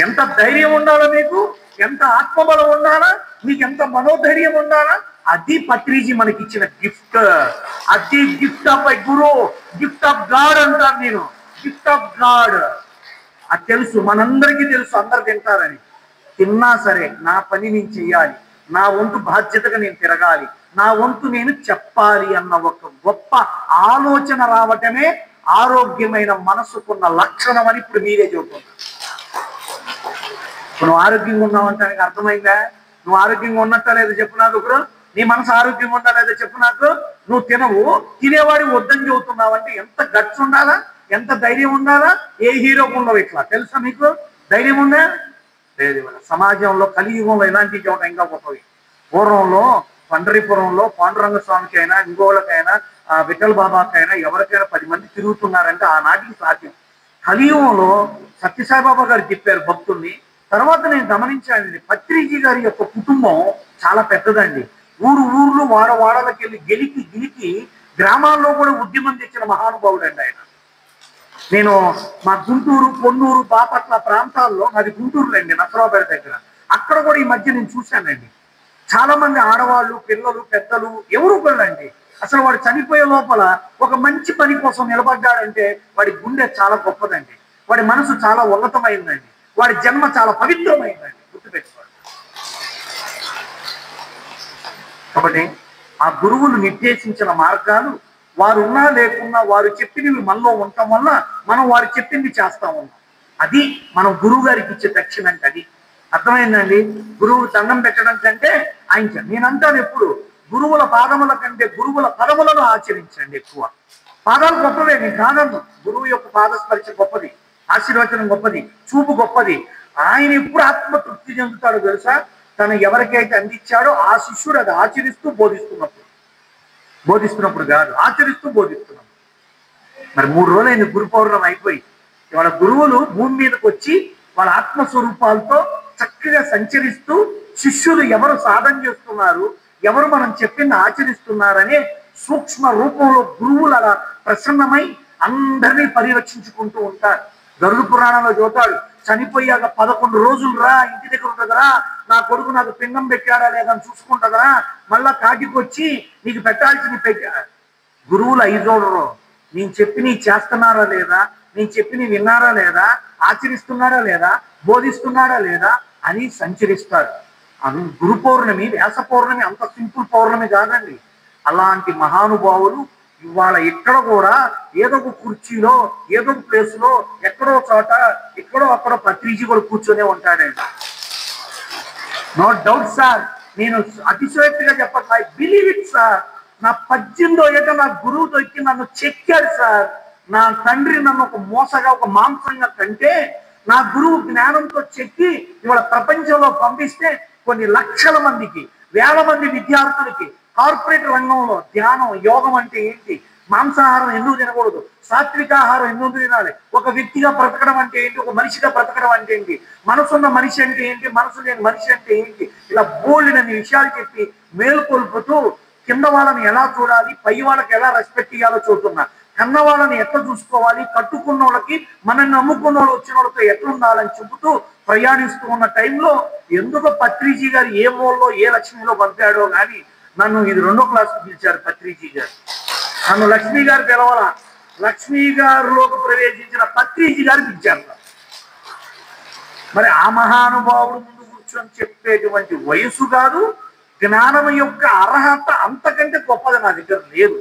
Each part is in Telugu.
ఎంత ధైర్యం ఉండాలా మీకు, ఎంత ఆత్మబలం ఉండాలా, మీకు ఎంత మనోధైర్యం ఉండాలా. అది పత్రిజీ మనకి ఇచ్చిన గిఫ్ట్. అది gift of I Guru, gift of God అంటాను నేను, గిఫ్ట్ ఆఫ్ గాడ్. అది తెలుసు, మనందరికీ తెలుసు అందరు తింటారని. తిన్నా సరే నా పని నేను చెయ్యాలి, నా వంతు బాధ్యతగా నేను తిరగాలి, నా వంతు నేను చెప్పాలి అన్న ఒక గొప్ప ఆలోచన రావటమే ఆరోగ్యమైన మనసుకున్న లక్షణం అని ఇప్పుడు మీరే చెబుతున్నారు. నువ్వు ఆరోగ్యంగా ఉన్నావంటే అర్థమైందా? నువ్వు ఆరోగ్యంగా ఉన్నట్టా లేదో చెప్పు నాకు. ఇప్పుడు నీ మనసు ఆరోగ్యంగా ఉందా లేదో చెప్పు నాకు. నువ్వు తినవు, తినేవాడి వద్దని చెబుతున్నావంటే ఎంత గట్స్ ఉండాలా, ఎంత ధైర్యం ఉండాలా. ఏ హీరోకు ఉండవు ఇట్లా, తెలుసా మీకు? ధైర్యం ఉందా? లేదు. సమాజంలో కలియుగంలో ఇలాంటివి చూడటం ఇంకా గొప్పవి. పూర్వంలో పండరీపురంలో పాండురంగ స్వామికి అయినా, ఇంకోళ్ళకైనా, విఠల్ బాబాకైనా, ఎవరికైనా 10 మంది తిరుగుతున్నారంటే ఆనాటికి సాధ్యం. కలియుగంలో సత్యసాయిబాబా గారు చెప్పారు భక్తుల్ని. తర్వాత నేను గమనించానండి, పత్రిజీ గారి యొక్క కుటుంబం చాలా పెద్దదండి. ఊర్లు వాడవాడలకు వెళ్ళి గెలికి గ్రామాల్లో కూడా ఉద్యమం తెచ్చిన మహానుభావుడు అండి ఆయన. నేను మా గుంటూరు, పొన్నూరు, బాపట్ల ప్రాంతాల్లో, అది గుంటూరులో అండి, నసరావుపేట దగ్గర, అక్కడ కూడా ఈ మధ్య నేను చూశానండి. చాలా మంది ఆడవాళ్ళు, పిల్లలు, పెద్దలు ఎవరు వెళ్ళండి, అసలు వాడు చనిపోయే లోపల ఒక మంచి పని కోసం నిలబడ్డాడంటే వాడి గుండె చాలా గొప్పదండి, వాడి మనసు చాలా ఉన్నతమైందండి, వాడి జన్మ చాలా పవిత్రమైందండి, గుర్తుపెట్టుకోండి. కాబట్టి ఆ గురువులు నిర్దేశించిన మార్గాలు వారు ఉన్నా లేకున్నా వారు చెప్పినవి మనలో ఉండటం వల్ల మనం వారు చెప్పింది చేస్తా ఉన్నాం. అది మనం గురువు గారికి ఇచ్చే దక్షిణ అంటే అది. అర్థమైందండి? గురువు దండం పెట్టడం కంటే ఆయన, నేనంటాను ఎప్పుడు, గురువుల పాదముల కంటే గురువుల పదములను ఆచరించండి ఎక్కువ. పాదాలు గొప్పవే, నేను కాదన్ను. గురువు యొక్క పాదస్పర్శ గొప్పది, ఆశీర్వచనం గొప్పది, చూపు గొప్పది. ఆయన ఎప్పుడు ఆత్మతృప్తి చెందుతాడో తెలుసా? తను ఎవరికైతే అందించాడో ఆ శిష్యుడు అది ఆచరిస్తూ బోధిస్తున్నప్పుడు కాదు, ఆచరిస్తూ బోధిస్తున్నప్పుడు. మరి 3 రోజులైంది గురు పౌర్ణమి అయిపోయి. ఇవాళ గురువులు భూమి మీదకి వచ్చి వాళ్ళ ఆత్మస్వరూపాలతో చక్కగా సంచరిస్తూ శిష్యులు ఎవరు సాధన చేస్తున్నారు, ఎవరు మనం చెప్పింది ఆచరిస్తున్నారనే సూక్ష్మ రూపంలో గురువులు అలా ప్రసన్నమై అందరినీ పరిరక్షించుకుంటూ ఉంటారు. గరుడ పురాణంలో చూతాడు, చనిపోయాక 11 రోజులు రా ఇంటి దగ్గర ఉంటుందరా, నా కొడుకు నాకు పిండం పెట్టాడా లేదని చూసుకుంటుందా, మళ్ళా కాటికి వచ్చి నీకు పెట్టాల్సింది పెట్టా. గురువులు ఐదోడరు, నేను చెప్పి నీ చేస్తున్నారా లేదా, నేను చెప్పి నీ విన్నారా లేదా, ఆచరిస్తున్నారా లేదా, బోధిస్తున్నాడా లేదా అని సంచరిస్తాడు. అది గురు పౌర్ణమి, వ్యాస పౌర్ణమి అంత సింపుల్ పౌర్ణమి కాదండి. అలాంటి మహానుభావులు ఇవాళ ఇక్కడ కూడా ఏదో ఒక కుర్చీలో, ఏదో ఒక ప్లేస్ లో, ఎక్కడో చోట, ఎక్కడో అక్కడ పత్రిజీ కూడా కూర్చొనే ఉంటాడండి. నో డౌట్ సార్, నేను అతిశయోక్తిగా చెప్పట్లా, ఐ బిలీవ్ ఇట్ సార్. నా 18వ ఏట నా గురువుతో ఎక్కి నన్ను చెక్కాడు సార్. నా తండ్రి నన్ను ఒక మోసగా, ఒక మాంసంగా కంటే నా గురువు జ్ఞానంతో చెక్కి ఇవాళ ప్రపంచంలో పంపిస్తే కొన్ని లక్షల మందికి, వేల మంది విద్యార్థులకి కార్పొరేట్ రంగంలో ధ్యానం, యోగం అంటే ఏంటి, మాంసాహారం ఎందుకు తినకూడదు, సాత్వికాహారం ఎందుకు తినాలి, ఒక వ్యక్తిగా బ్రతకడం అంటే ఏంటి, ఒక మనిషిగా బ్రతకడం అంటే ఏంటి, మనసున్న మనిషి అంటే ఏంటి, మనసు లేని మనిషి అంటే ఏంటి, ఇలా బోల్డని విషయాలు చెప్పి మేలుకొల్పుతూ కింద వాళ్ళని ఎలా చూడాలి, పై వాళ్ళకి ఎలా రెస్పెక్ట్ ఇవ్వాలో చూస్తున్నా, కన్న వాళ్ళని ఎట్లా చూసుకోవాలి, కట్టుకున్న వాళ్ళకి, మనల్ని నమ్ముకున్న వాళ్ళు వచ్చిన వాళ్ళతో ఎట్లా ఉండాలని చెబుతూ ప్రయాణిస్తూ ఉన్న టైంలో ఎందుకు పత్రిజీ గారు ఏ మూలలో ఏ లక్ష్మిలో పంపాడో కానీ నన్ను ఇది 2వ క్లాస్కి పిలిచారు పత్రిజీ గారు. నన్ను లక్ష్మీ గారు పిలవాల, లక్ష్మీ గారిలోకి ప్రవేశించిన పత్రిజీ గారు పిలిచారు. మరి ఆ మహానుభావుడు ముందు కూర్చొని చెప్పేటువంటి వయసు కాదు, జ్ఞానం యొక్క అర్హత అంతకంటే గొప్పది నా దగ్గర లేదు.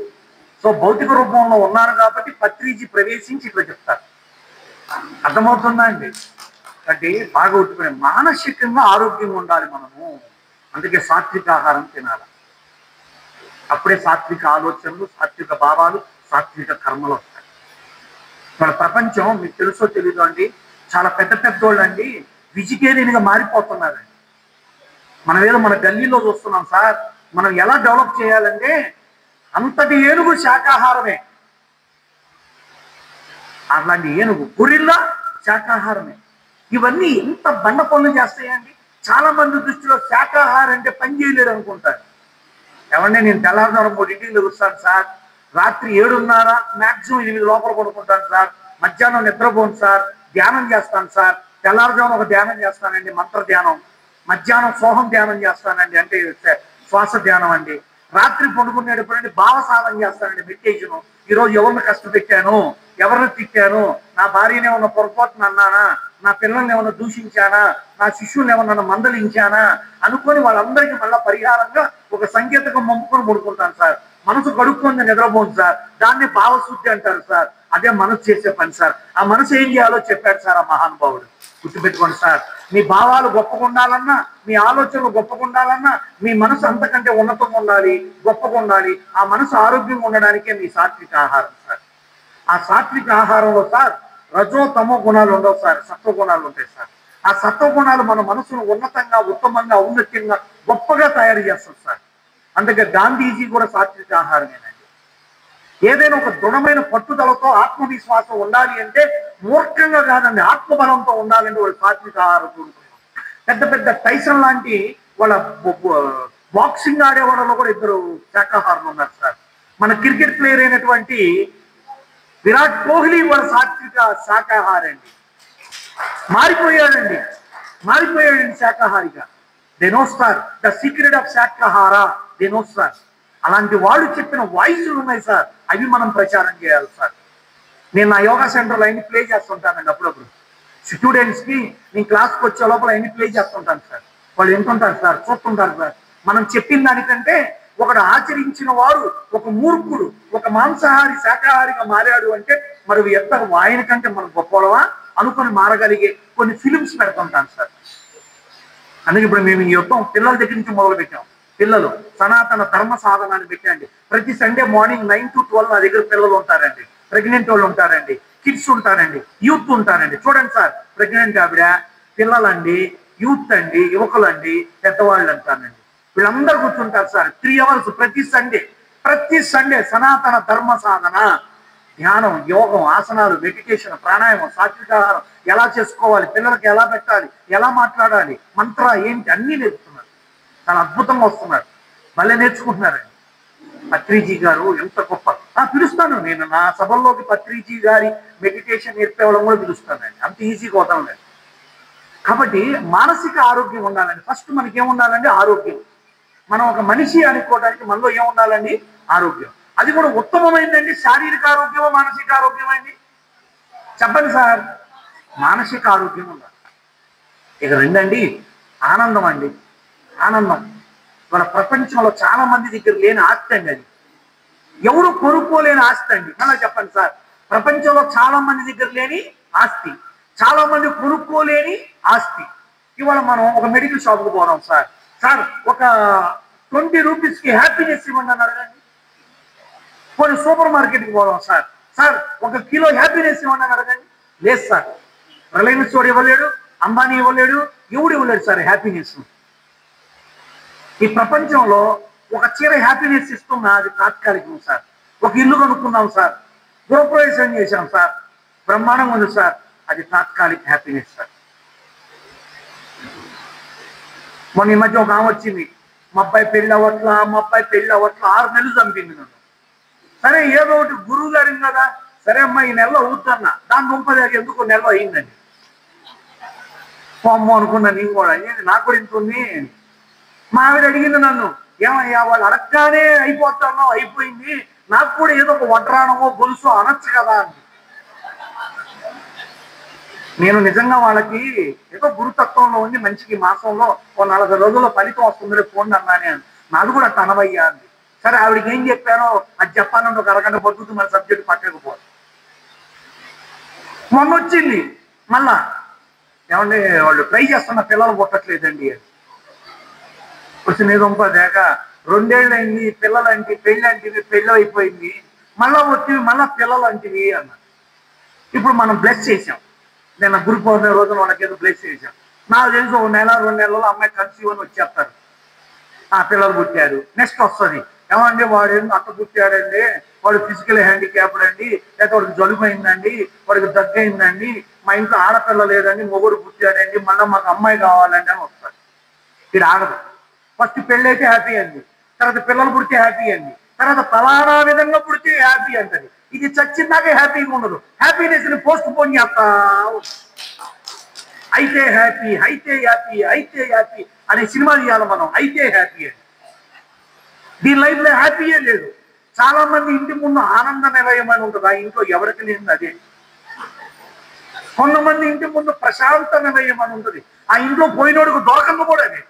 సో భౌతిక రూపంలో ఉన్నారు కాబట్టి పత్రిజీ ప్రవేశించి ఇట్లా చెప్తారు. అర్థమవుతుందా అండి? అంటే బాగా ఉట్టుకునే మానసికంగా ఆరోగ్యంగా ఉండాలి మనము. అందుకే సాత్విక ఆహారం తినాలి. అప్పుడే సాత్విక ఆలోచనలు, సాత్విక భావాలు, సాత్విక కర్మలు వస్తాయి. మన ప్రపంచం మీకు తెలుసో తెలీదు అండి, చాలా పెద్ద పెద్దోళ్ళు అండి వెజిటేరియన్గా మారిపోతున్నారండి. మనం ఏదో మన గల్లీలో చూస్తున్నాం సార్. మనం ఎలా డెవలప్ చేయాలంటే అంతటి ఏనుగు శాకాహారమే, అలాంటి ఏనుగు గొరిల్లా శాకాహారమే. ఇవన్నీ ఎంత బండ పనులు చేస్తాయండి. చాలా మంది దృష్టిలో శాకాహారం అంటే పని చేయలేడు అనుకుంటారు. ఏమంటే నేను తెల్లారుజామున 3ంటికి లెగుస్తాను సార్, రాత్రి 7:30 మ్యాక్సిమం 8 లోపల పడుకుంటాను సార్, మధ్యాహ్నం నిద్రపోను సార్, ధ్యానం చేస్తాను సార్, తెల్లారుజామున ఒక ధ్యానం చేస్తానండి, మంత్ర ధ్యానం. మధ్యాహ్నం సోహం ధ్యానం చేస్తానండి, అంటే శ్వాస ధ్యానం అండి. రాత్రి పడుకునేటప్పుడు భావ సాధన చేస్తానండి, మెడిటేషన్. ఈరోజు ఎవరిని కష్టపెట్టాను, ఎవరిని తిట్టాను, నా భార్యని ఏమన్నా పొరపాటున అన్నానా, నా పిల్లల్ని ఏమన్నా దూషించానా, నా శిష్యుల్ని ఏమన్నా మందలించానా అనుకొని వాళ్ళందరికీ మళ్ళా పరిహారంగా ఒక సంకేతకం పంపుకొని పడుకుంటాను సార్. మనసు కడుక్కొని నిద్రపోదు సార్, దాన్ని భావశుద్ధి అంటారు సార్. అదే మనసు చేసే పని సార్. ఆ మనసు ఏం చేయాలో చెప్పాడు సార్ ఆ మహానుభావుడు. గుర్తుపెట్టుకోండి సార్, మీ భావాలు గొప్పగా ఉండాలన్నా, మీ ఆలోచనలు గొప్పగా ఉండాలన్నా, మీ మనసు అంతకంటే ఉన్నతంగా ఉండాలి, గొప్పగా ఉండాలి. ఆ మనసు ఆరోగ్యంగా ఉండడానికే మీ సాత్విక ఆహారం సార్. ఆ సాత్విక ఆహారంలో సార్ రజో తమో గుణాలు ఉండవు సార్, సత్వ గుణాలు ఉంటాయి సార్. ఆ సత్వ గుణాలు మన మనసును ఉన్నతంగా, ఉత్తమంగా, ఔన్నత్యంగా, గొప్పగా తయారు చేస్తుంది సార్. అందుకే గాంధీజీ కూడా సాత్విక ఆహారమేనండి. ఏదైనా ఒక దృఢమైన పట్టుదలతో ఆత్మవిశ్వాసం ఉండాలి అంటే మూర్ఖంగా కాదండి, ఆత్మబలంతో ఉండాలంటే వాళ్ళు సాత్విక ఆహారం కోరుకుంటారు. పెద్ద పెద్ద టైసన్ లాంటి వాళ్ళ బాక్సింగ్ ఆడే వాళ్ళలో కూడా ఇద్దరు శాకాహారులు ఉన్నారు సార్. మన క్రికెట్ ప్లేయర్ అయినటువంటి విరాట్ కోహ్లీ వాళ్ళ సాత్విక శాకాహారండి. మారిపోయాడండి శాకాహారిగా. They know sir the secret of శాకాహార, దే నో సార్. అలాంటి వాళ్ళు చెప్పిన వాయిస్లు ఉన్నాయి సార్, అవి మనం ప్రచారం చేయాలి సార్. నేను నా యోగా సెంటర్లో అన్ని ప్లే చేస్తుంటానండి అప్పుడప్పుడు. స్టూడెంట్స్కి నేను క్లాస్కి వచ్చే లోపల అన్ని ప్లే చేస్తుంటాను సార్. వాళ్ళు వింటుంటారు సార్, చూస్తుంటారు సార్. మనం చెప్పిన దానికంటే ఒకడు ఆచరించిన వాడు, ఒక మూర్ఖుడు, ఒక మాంసాహారి శాకాహారిగా మారాడు అంటే మరి ఎంత ఆయన కంటే మనం గొప్పవా అనుకొని మారగలిగే కొన్ని ఫిలిమ్స్ పెడుతుంటాను సార్. అందుకే ఇప్పుడు మేము ఈ యుద్ధం పిల్లల దగ్గర నుంచి మొదలు పెట్టాం. పిల్లలు సనాతన ధర్మ సాధనాన్ని పెట్టండి. ప్రతి సండే మార్నింగ్ 9 to 12 నా దగ్గర పిల్లలు ఉంటారండి, ప్రెగ్నెంట్ వాళ్ళు ఉంటారండి, కిడ్స్ ఉంటారండి, యూత్ ఉంటారండి. చూడండి సార్, ప్రెగ్నెంట్ ఆవిడ, పిల్లలండి, యూత్ అండి, యువకులండి, పెద్దవాళ్ళు అంటారండి. వీళ్ళందరూ కూర్చుంటారు సార్ 3 hours ప్రతి సండే సనాతన ధర్మ సాధన, ధ్యానం, యోగం, ఆసనాలు, మెడిటేషన్, ప్రాణాయామం, సాత్వికాహారం ఎలా చేసుకోవాలి, పిల్లలకి ఎలా పెట్టాలి, ఎలా మాట్లాడాలి, మంత్ర ఏంటి అన్నీ నేర్పుతున్నారు. చాలా అద్భుతంగా వస్తున్నారు, మళ్ళీ నేర్చుకుంటున్నారండి. పత్రిజీ గారు ఎంత గొప్ప. పిలుస్తాను నేను నా సభల్లోకి పత్రిజీ గారి మెడిటేషన్ నేర్పేవాళ్ళం కూడా పిలుస్తానండి, అంత ఈజీగా అవుతాం లేదు. కాబట్టి మానసిక ఆరోగ్యం ఉండాలండి. ఫస్ట్ మనకి ఏముండాలండి? ఆరోగ్యం. మనం ఒక మనిషి అనుకోవడానికి మనలో ఏముండాలండి? ఆరోగ్యం. అది కూడా ఉత్తమమైందండి. శారీరక ఆరోగ్యమో మానసిక ఆరోగ్యమైంది చెప్పండి సార్? మానసిక ఆరోగ్యం ఉండాలి. ఇక రెండండి ఆనందం అండి. ఆనందం మన ప్రపంచంలో చాలా మంది దగ్గర లేని ఆస్తి అండి. అది ఎవరు కొనుక్కోలేని ఆస్తి అండి. మళ్ళీ చెప్పండి సార్, ప్రపంచంలో చాలా మంది దగ్గర లేని ఆస్తి, చాలా మంది కొనుక్కోలేని ఆస్తి. ఇవాళ మనం ఒక మెడికల్ షాప్కి పోదాం సార్, ఒక 20 రూపీస్కి హ్యాపీనెస్ ఇవ్వండి అని అడగండి. కొన్ని సూపర్ మార్కెట్కి పోదాం సార్, 1 కిలో హ్యాపీనెస్ ఇవ్వండి అని అడగండి. లేదు సార్, రిలయన్స్ వాడు ఇవ్వలేడు, అంబానీ ఇవ్వలేడు, ఎవడు ఇవ్వలేడు సార్ హ్యాపీనెస్. ఈ ప్రపంచంలో ఒక చీర హ్యాపీనెస్ ఇస్తున్నా అది తాత్కాలికం సార్. ఒక ఇల్లు కొనుక్కున్నాం సార్, గృహప్రవేశం చేశాం సార్, బ్రహ్మాండంగా ఉంది సార్, అది తాత్కాలిక హ్యాపీనెస్ సార్. మొన్న ఈ మధ్య ఒక ఆమె వచ్చింది, మా అబ్బాయి పెళ్ళి అవ్వట్లా 6 నెలలు చంపింది నన్ను. సరే ఏదో ఒకటి గురువు గారిని కదా, సరే అమ్మా ఈ నెలలో అవుతున్నా, దాని ముంపదాకా ఎందుకు నెలలో అయిందండి. అమ్మ అనుకున్నా నేను కూడా, నాకు కూడా ఇంత ఉంది. మా ఆవిడ అడిగింది నన్ను, ఏమయ్యా వాళ్ళు అడగగానే అయిపోతానో అయిపోయింది, నాకు కూడా ఏదో ఒక వడ్రానమో గొలుసో అనొచ్చు కదా అని. నేను నిజంగా వాళ్ళకి ఏదో గురుతత్వంలో ఉండి మంచికి మాసంలో 40 రోజుల్లో ఫలితం వస్తుంది పోండి అన్నానే అని. నాది కూడా తనవయ్యా అంది. సరే ఆవిడకి ఏం చెప్పానో అది చెప్పానంటే ఒక అరగంట పడుతుంది, మన సబ్జెక్ట్ పక్కకపోదు. మొన్న వచ్చింది మళ్ళా, ఏమంటే వాళ్ళు ట్రై చేస్తున్న పిల్లలు పుట్టట్లేదండి అని. వచ్చిన ఏదో దేక 2 ఏళ్ళు అయింది, పిల్లలంటి పెళ్ళి అంటివి, పెళ్ళి అయిపోయింది, మళ్ళా వచ్చింది, మళ్ళా పిల్లలు అంటివి అన్న. ఇప్పుడు మనం బ్లెస్ చేసాం, నేను గురు పౌర్ణమి రోజున వాళ్ళకి ఏదో బ్లెస్ చేశాం. నాకు తెలిసి 1 నెల 2 నెలల్లో అమ్మాయి కన్సీవ్ అని వచ్చేస్తారు. పిల్లలు పుట్టారు, నెక్స్ట్ వస్తుంది, ఏమండి వాడు ఏమో అత్త పుట్టాడండి, వాడు ఫిజికల్ హ్యాండిక్యాప్డ్ అండి, లేకపోతే వాడికి జలుబు అయిందండి, వాడికి దగ్గు అయిందండి, మా ఇంట్లో ఆడపిల్ల లేదండి, మొగుడు పుట్టాడండి, మళ్ళీ మాకు అమ్మాయి కావాలండి అని వస్తారు. ఇది ఆగదు. ఫస్ట్ పెళ్ళి అయితే హ్యాపీ అండి, తర్వాత పిల్లలు పుడితే హ్యాపీ అండి, తర్వాత ఫలానా విధంగా పుడితే హ్యాపీ అంటది. ఇది చచ్చిందాకే హ్యాపీగా ఉండదు, హ్యాపీనెస్ ని పోస్ట్ పోన్ చేస్తా. అయితే హ్యాపీ, అయితే హ్యాపీ, అయితే హ్యాపీ అనే సినిమా తీయాలి మనం. అయితే హ్యాపీ అని. దీని లైఫ్లో హ్యాపీయే లేదు. చాలా మంది ఇంటి ముందు ఆనంద నిలయం అని ఉంటుంది, ఆ ఇంట్లో ఎవరికి లేనిది అదే. కొంతమంది ఇంటి ముందు ప్రశాంత నిలయం అని ఉంటుంది, ఆ ఇంట్లో పోయినోడికి దొరకంది కూడా అదే.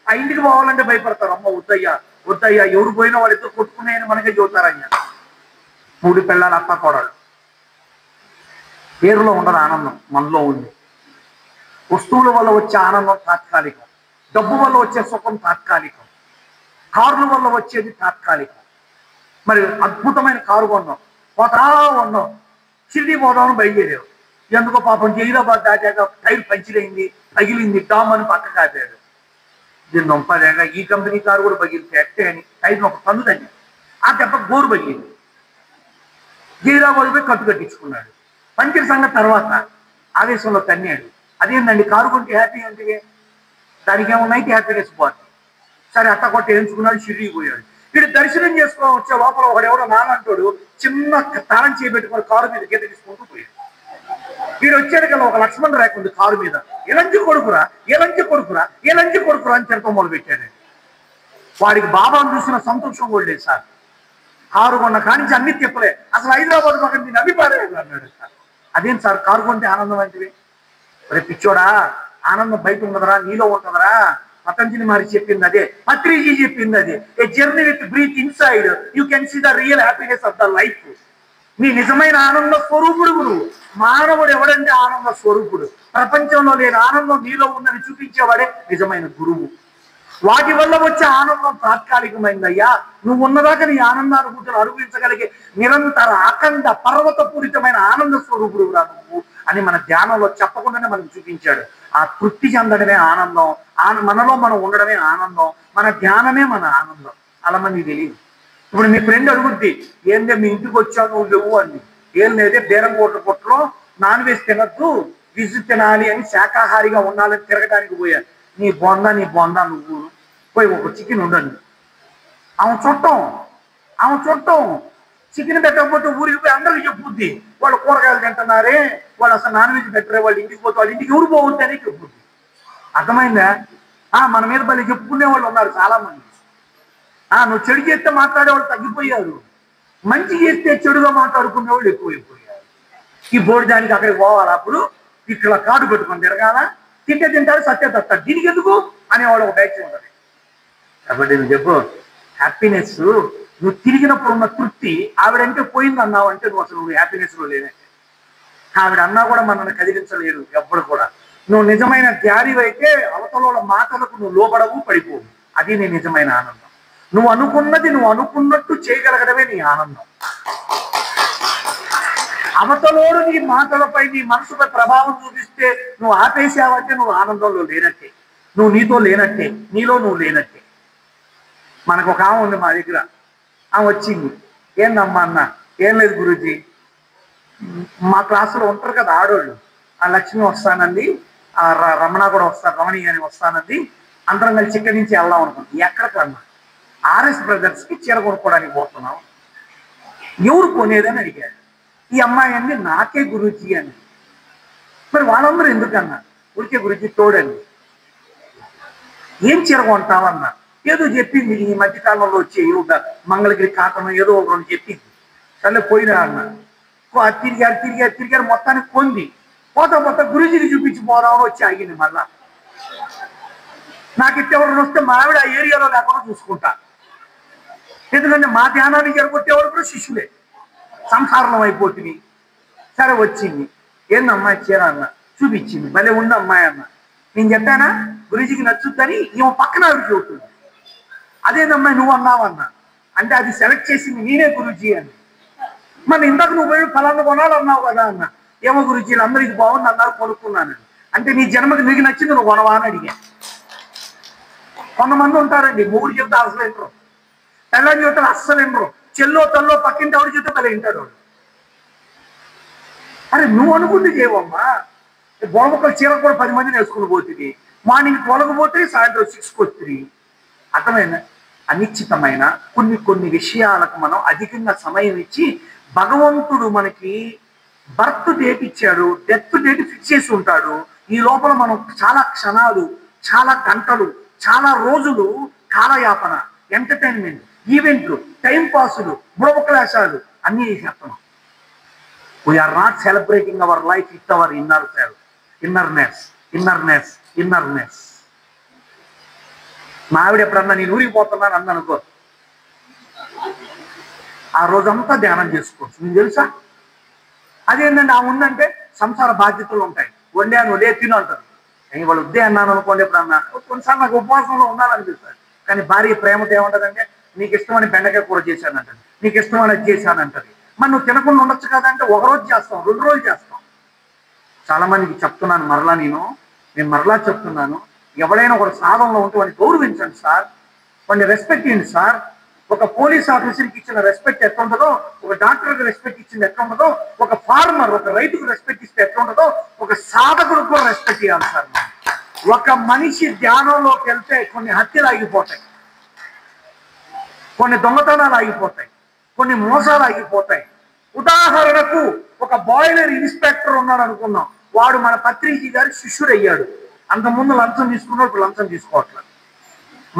ఆ ఇంటికి పోవాలంటే భయపడతారు, అమ్మ వద్దయ్యా వద్దయ్యా, ఎవరు పోయినా వాళ్ళతో కొట్టుకున్నాయని మనకే చెబుతారయ్యా. మూడు పిల్లలు అత్త కోడలు. పేరులో ఉండదు ఆనందం, మనలో ఉంది. వస్తువుల వల్ల వచ్చే ఆనందం తాత్కాలికం, డబ్బు వల్ల వచ్చే సుఖం తాత్కాలికం, కార్ల వల్ల వచ్చేది తాత్కాలికం. మరి అద్భుతమైన కారు కొన్నాం, పోతా ఉన్నాం, షిరిడి పోదామని బయలుదేరావు. ఎందుకో పాపం జైరాబాద్ దాటాక టైర్ పంచిరైంది, పగిలింది, డామ్ అని పక్క కాపాడు. దీన్ని నొంపలేక ఈ కంపెనీ కారు కూడా పగిలితే ఎట్టే అని టైర్ ఒక పన్ను తగ్గింది, ఆ దెబ్బ గోరు పగిలింది. జైరాబాద్ పోయి కట్టు కట్టించుకున్నాడు. పంచిన సంగతి తర్వాత ఆవేశంలో తన్నాడు. అదేందండి కారు కొంటే హ్యాపీ అంటే దానికి ఏమన్నాయితే హ్యాపీనెస్ పోతుంది. సరే అట్ట కొట్టి వేయించుకున్నాడు, షిరిడి పోయాడు. వీడు దర్శనం చేసుకొని వచ్చే లోపల ఒకడెవడో నానంటాడు చిన్న తాళం చేయబెట్టుకుని కారు మీద గీత తీసుకుంటూ పోయాడు. వీడు వచ్చాడు కదా, ఒక లక్ష్మణ్ రేఖ ఉంది కారు మీద, ఎలంచి కొడుకురా ఎలంచి కొడుకురా ఎలంచి కొడుకురా అని తిరగ మొదలు పెట్టాడు. వాడికి బాబాను చూసిన సంతోషం కూడా లేదు సార్. కారు కొన్న కానించి అన్ని తిప్పలే, అసలు హైదరాబాద్ పక్కన నేను అవి పారేది అన్నాడు సార్. అదేం సార్ కారు కొంటే ఆనందం అంటే? రేపు పిచ్చోడా, ఆనందం బయట ఉండదురా, నీలో ఉంటుందరా. పతంజలి మహర్షి చెప్పింది అదే, పత్రిజీ చెప్పింది అదే. A journey with breath inside you can see the real happiness of the life. నీ నిజమైన ఆనంద స్వరూపుడు గురువు. మానవుడు ఎవడంటే ఆనంద స్వరూపుడు. ప్రపంచంలో లేని ఆనందం నీలో ఉందని చూపించేవాడే నిజమైన గురువు. వాటి వల్ల వచ్చే ఆనందం తాత్కాలికమైందయ్యా. నువ్వు ఉన్నదాకా నీ ఆనందానుభూతులు అనుభవించగలిగే నిరంతర అఖండ పర్వతపూరితమైన ఆనంద స్వరూపుడు రా నువ్వు అని మన ధ్యానంలో చెప్పకుండానే మనకు చూపించాడు. ఆ తృప్తి చెందడమే ఆనందం, మనలో మనం ఉండడమే ఆనందం, మన ధ్యానమే మన ఆనందం. అలా మనకి తెలియదు. ఇప్పుడు మీ ఫ్రెండ్ అడుగుద్ది, ఏందే మీ ఇంటికి వచ్చావు నువ్వు లేవు అని. ఏం లేదే బేరం కొట్టలో నాన్ వెజ్ తినద్దు, వెజ్ తినాలి అని శాకాహారిగా ఉండాలని తిరగడానికి పోయాను. నీ బొందా నువ్వు పోయి ఒక చికెన్ ఉండండి. ఆమె చుట్టం చికెన్ పెట్టకపోతే ఊరికి పోయి అందరికి చెప్పుద్ది, వాళ్ళు కూరగాయలు తింటున్నారే, వాళ్ళు అసలు నాన్ వెజ్ పెట్టరే, వాళ్ళు ఇంటికి పోతే వాళ్ళ ఇంటికి ఎవరు పోవద్దు అని చెప్పుద్ది. అర్థమైందా? మన మీద మళ్ళీ చెప్పుకునే వాళ్ళు ఉన్నారు చాలా మంది. నువ్వు చెడు చేస్తే మాట్లాడేవాళ్ళు తగ్గిపోయారు, మంచి చేస్తే చెడుగా మాట్లాడుకునే వాళ్ళు ఎక్కువైపోయారు. ఈ బోర్డు దానికి అక్కడికి పోవాలి, అప్పుడు ఇక్కడ కార్డు పెట్టుకొని తిరగాల, తింటారు సత్య తత్తాడు, దీనికి ఎందుకు అనేవాడు ఒక బ్యాచ్ ఉంటుంది. కాబట్టి నువ్వు చెప్పు, హ్యాపీనెస్ నువ్వు తిరిగినప్పుడు ఉన్న తృప్తి ఆవిడంటే పోయింది అన్నావు అంటే నువ్వు అసలు హ్యాపీనెస్లో లేనంటే. ఆవిడ అన్నా కూడా మనల్ని కదిలించలేరు ఎప్పుడు కూడా. నువ్వు నిజమైన ధ్యానివైతే అవతల మాటలకు నువ్వు లోబడవు, పడిపోవు. అది నీ నిజమైన ఆనందం. నువ్వు అనుకున్నది నువ్వు అనుకున్నట్టు చేయగలగడమే నీ ఆనందం. అవతలోడు నీ మాటలపై నీ మనసుపై ప్రభావం చూపిస్తే నువ్వు ఆపేసావంటే నువ్వు ఆనందంలో లేనట్టే, నువ్వు నీతో లేనట్టే, నీలో నువ్వు లేనట్టే. మనకు ఒక ఆమె ఉంది మా దగ్గర, ఆమె వచ్చింది. ఏందమ్మా అన్న? ఏం లేదు గురూజీ, మా క్లాసులో ఉంటారు కదా ఆడోళ్ళు, ఆ లక్ష్మి వస్తానంది, ఆ రమణ కూడా వస్తాను, రమణి అని వస్తానంది, అందరం కలిసి ఇక్కడి నుంచి వెళ్దాం అనుకుంటుంది. ఎక్కడికన్నా? ఆర్ఎస్ బ్రదర్స్కి చీర కొనుక్కోవడానికి పోతున్నాం. ఎవరు కొనేదని అడిగాడు. ఈ అమ్మాయి అంది నాకే గురూజీ అని. మరి వాళ్ళందరూ ఎందుకన్నా? ఊరికే గురూజీ తోడండి. ఏం చీర కొంటావన్నా? ఏదో చెప్పింది ఈ మధ్యకాలంలో వచ్చే మంగళగిరి కాటనం ఏదో ఒక రెండు చెప్పింది. సరే పోయినా అన్న. తిరిగారు మొత్తానికి కొంది. పోతా గురూజీకి చూపించి పోదామని వచ్చి ఆగింది. మళ్ళా నాకు ఇట్టెవరు వస్తే మా ఆవిడ ఆ ఏరియాలో లేకుండా చూసుకుంటా. ఎందుకంటే మా ధ్యానానికి జరగొట్టేవాడు కూడా శిష్యులే, సంసారంలో అయిపోతుంది. సరే వచ్చింది. ఏందమ్మాయి చీర అన్న? చూపించింది. భలే ఉంది అమ్మాయి అన్న. నేను చెప్పానా గురూజీకి నచ్చుద్దని? ఈమె పక్కన ఆవిడ చూస్తుంది. అదేనమ్మాయి నువ్వు అన్నావన్నా అంటే అది సెలెక్ట్ చేసింది నేనే గురూజీ అని. మరి ఇంతకు నువ్వు పోయి ఫలానా కొనాలి అన్నావు కదా అన్న. ఏమో గురూజీ అందరికి బాగుంది అన్నారు, కొనుక్కున్నాను. అంటే నీ జన్మకి నీకు నచ్చింది నువ్వు కొనవా అని అడిగా. కొంతమంది ఉంటారండి, మూడు చెప్తే అసలు వినరు, తెల్లని చెప్తారు అస్సలు వినరు, చెల్లో తల్లో పక్కింటి ఆవిడ చెప్తే తల వింటాడు. అరే నువ్వు అనుకుంటే చేయవమ్మా. బొడమొక్కలు చీర కూడా 10 మందిని వేసుకుని పోతుంది. మార్నింగ్ 12 పోతే సాయంత్రం 6కి వస్తుంది. అర్థమైందా? అనిశ్చితమైన కొన్ని విషయాలకు మనం అధికంగా సమయం ఇచ్చి, భగవంతుడు మనకి బర్త్ డేట్ ఇచ్చాడు, డెత్ డేట్ ఫిక్స్ చేసి ఉంటాడు. ఈ లోపల మనం చాలా క్షణాలు, చాలా గంటలు, చాలా రోజులు కాలయాపన, ఎంటర్టైన్మెంట్, ఈవెంట్లు, టైం పాసులు, బుడబుక్కలేశాలు అన్నీ చేస్తున్నాం. We are not celebrating our life with our innerness. మా ఆవిడ ఎప్పుడన్నా నేను ఊరికి పోతున్నాను అందనుకో, ఆ రోజంతా ధ్యానం చేసుకోవచ్చు. మీకు తెలుసా? అదేంటంటే ఆ ఉందంటే సంసార బాధ్యతలు ఉంటాయి. వండాను వదే తిను అంటారు. వాళ్ళు వద్దే అన్నాను అనుకోండి, ఎప్పుడన్నా కొన్నిసార్లు నాకు ఉపవాసంలో ఉండాలనిపిస్తుంది. కానీ భార్య ప్రేమతో ఏమంటదంటే, నీకు ఇష్టమని బెండకాయ కూర చేశానంటది, నీకు ఇష్టమని అది చేశానంటది. మరి నువ్వు తినకుండా ఉండొచ్చు కదంటే ఒకరోజు చేస్తాం, 2 రోజులు చేస్తాం. చాలా మందికి చెప్తున్నాను నేను మరలా చెప్తున్నాను, ఎవడైనా ఒక సాధనలో ఉంటే వాడిని గౌరవించండి సార్, వాడిని రెస్పెక్ట్ ఇవ్వండి సార్. ఒక పోలీస్ ఆఫీసర్కి ఇచ్చిన రెస్పెక్ట్ ఎట్లా ఉంటుందో, ఒక డాక్టర్కి రెస్పెక్ట్ ఇచ్చింది ఎట్లా ఉంటుందో, ఒక ఫార్మర్, ఒక రైతుకు రెస్పెక్ట్ ఇస్తే ఎట్లా ఉంటుందో, ఒక సాధకుడికి కూడా రెస్పెక్ట్ ఇవ్వాలి సార్. ఒక మనిషి ధ్యానంలోకి వెళ్తే కొన్ని హత్యలు ఆగిపోతాయి, కొన్ని దొంగతనాలు ఆగిపోతాయి, కొన్ని మోసాలు ఆగిపోతాయి. ఉదాహరణకు ఒక బాయిలర్ ఇన్స్పెక్టర్ ఉన్నాడు అనుకున్నాం, వాడు మన పత్రిజీ గారి శిష్యుడు అయ్యాడు. అంతకుముందు లంచం తీసుకున్నాడు, ఇప్పుడు లంచం తీసుకోవట్లేదు,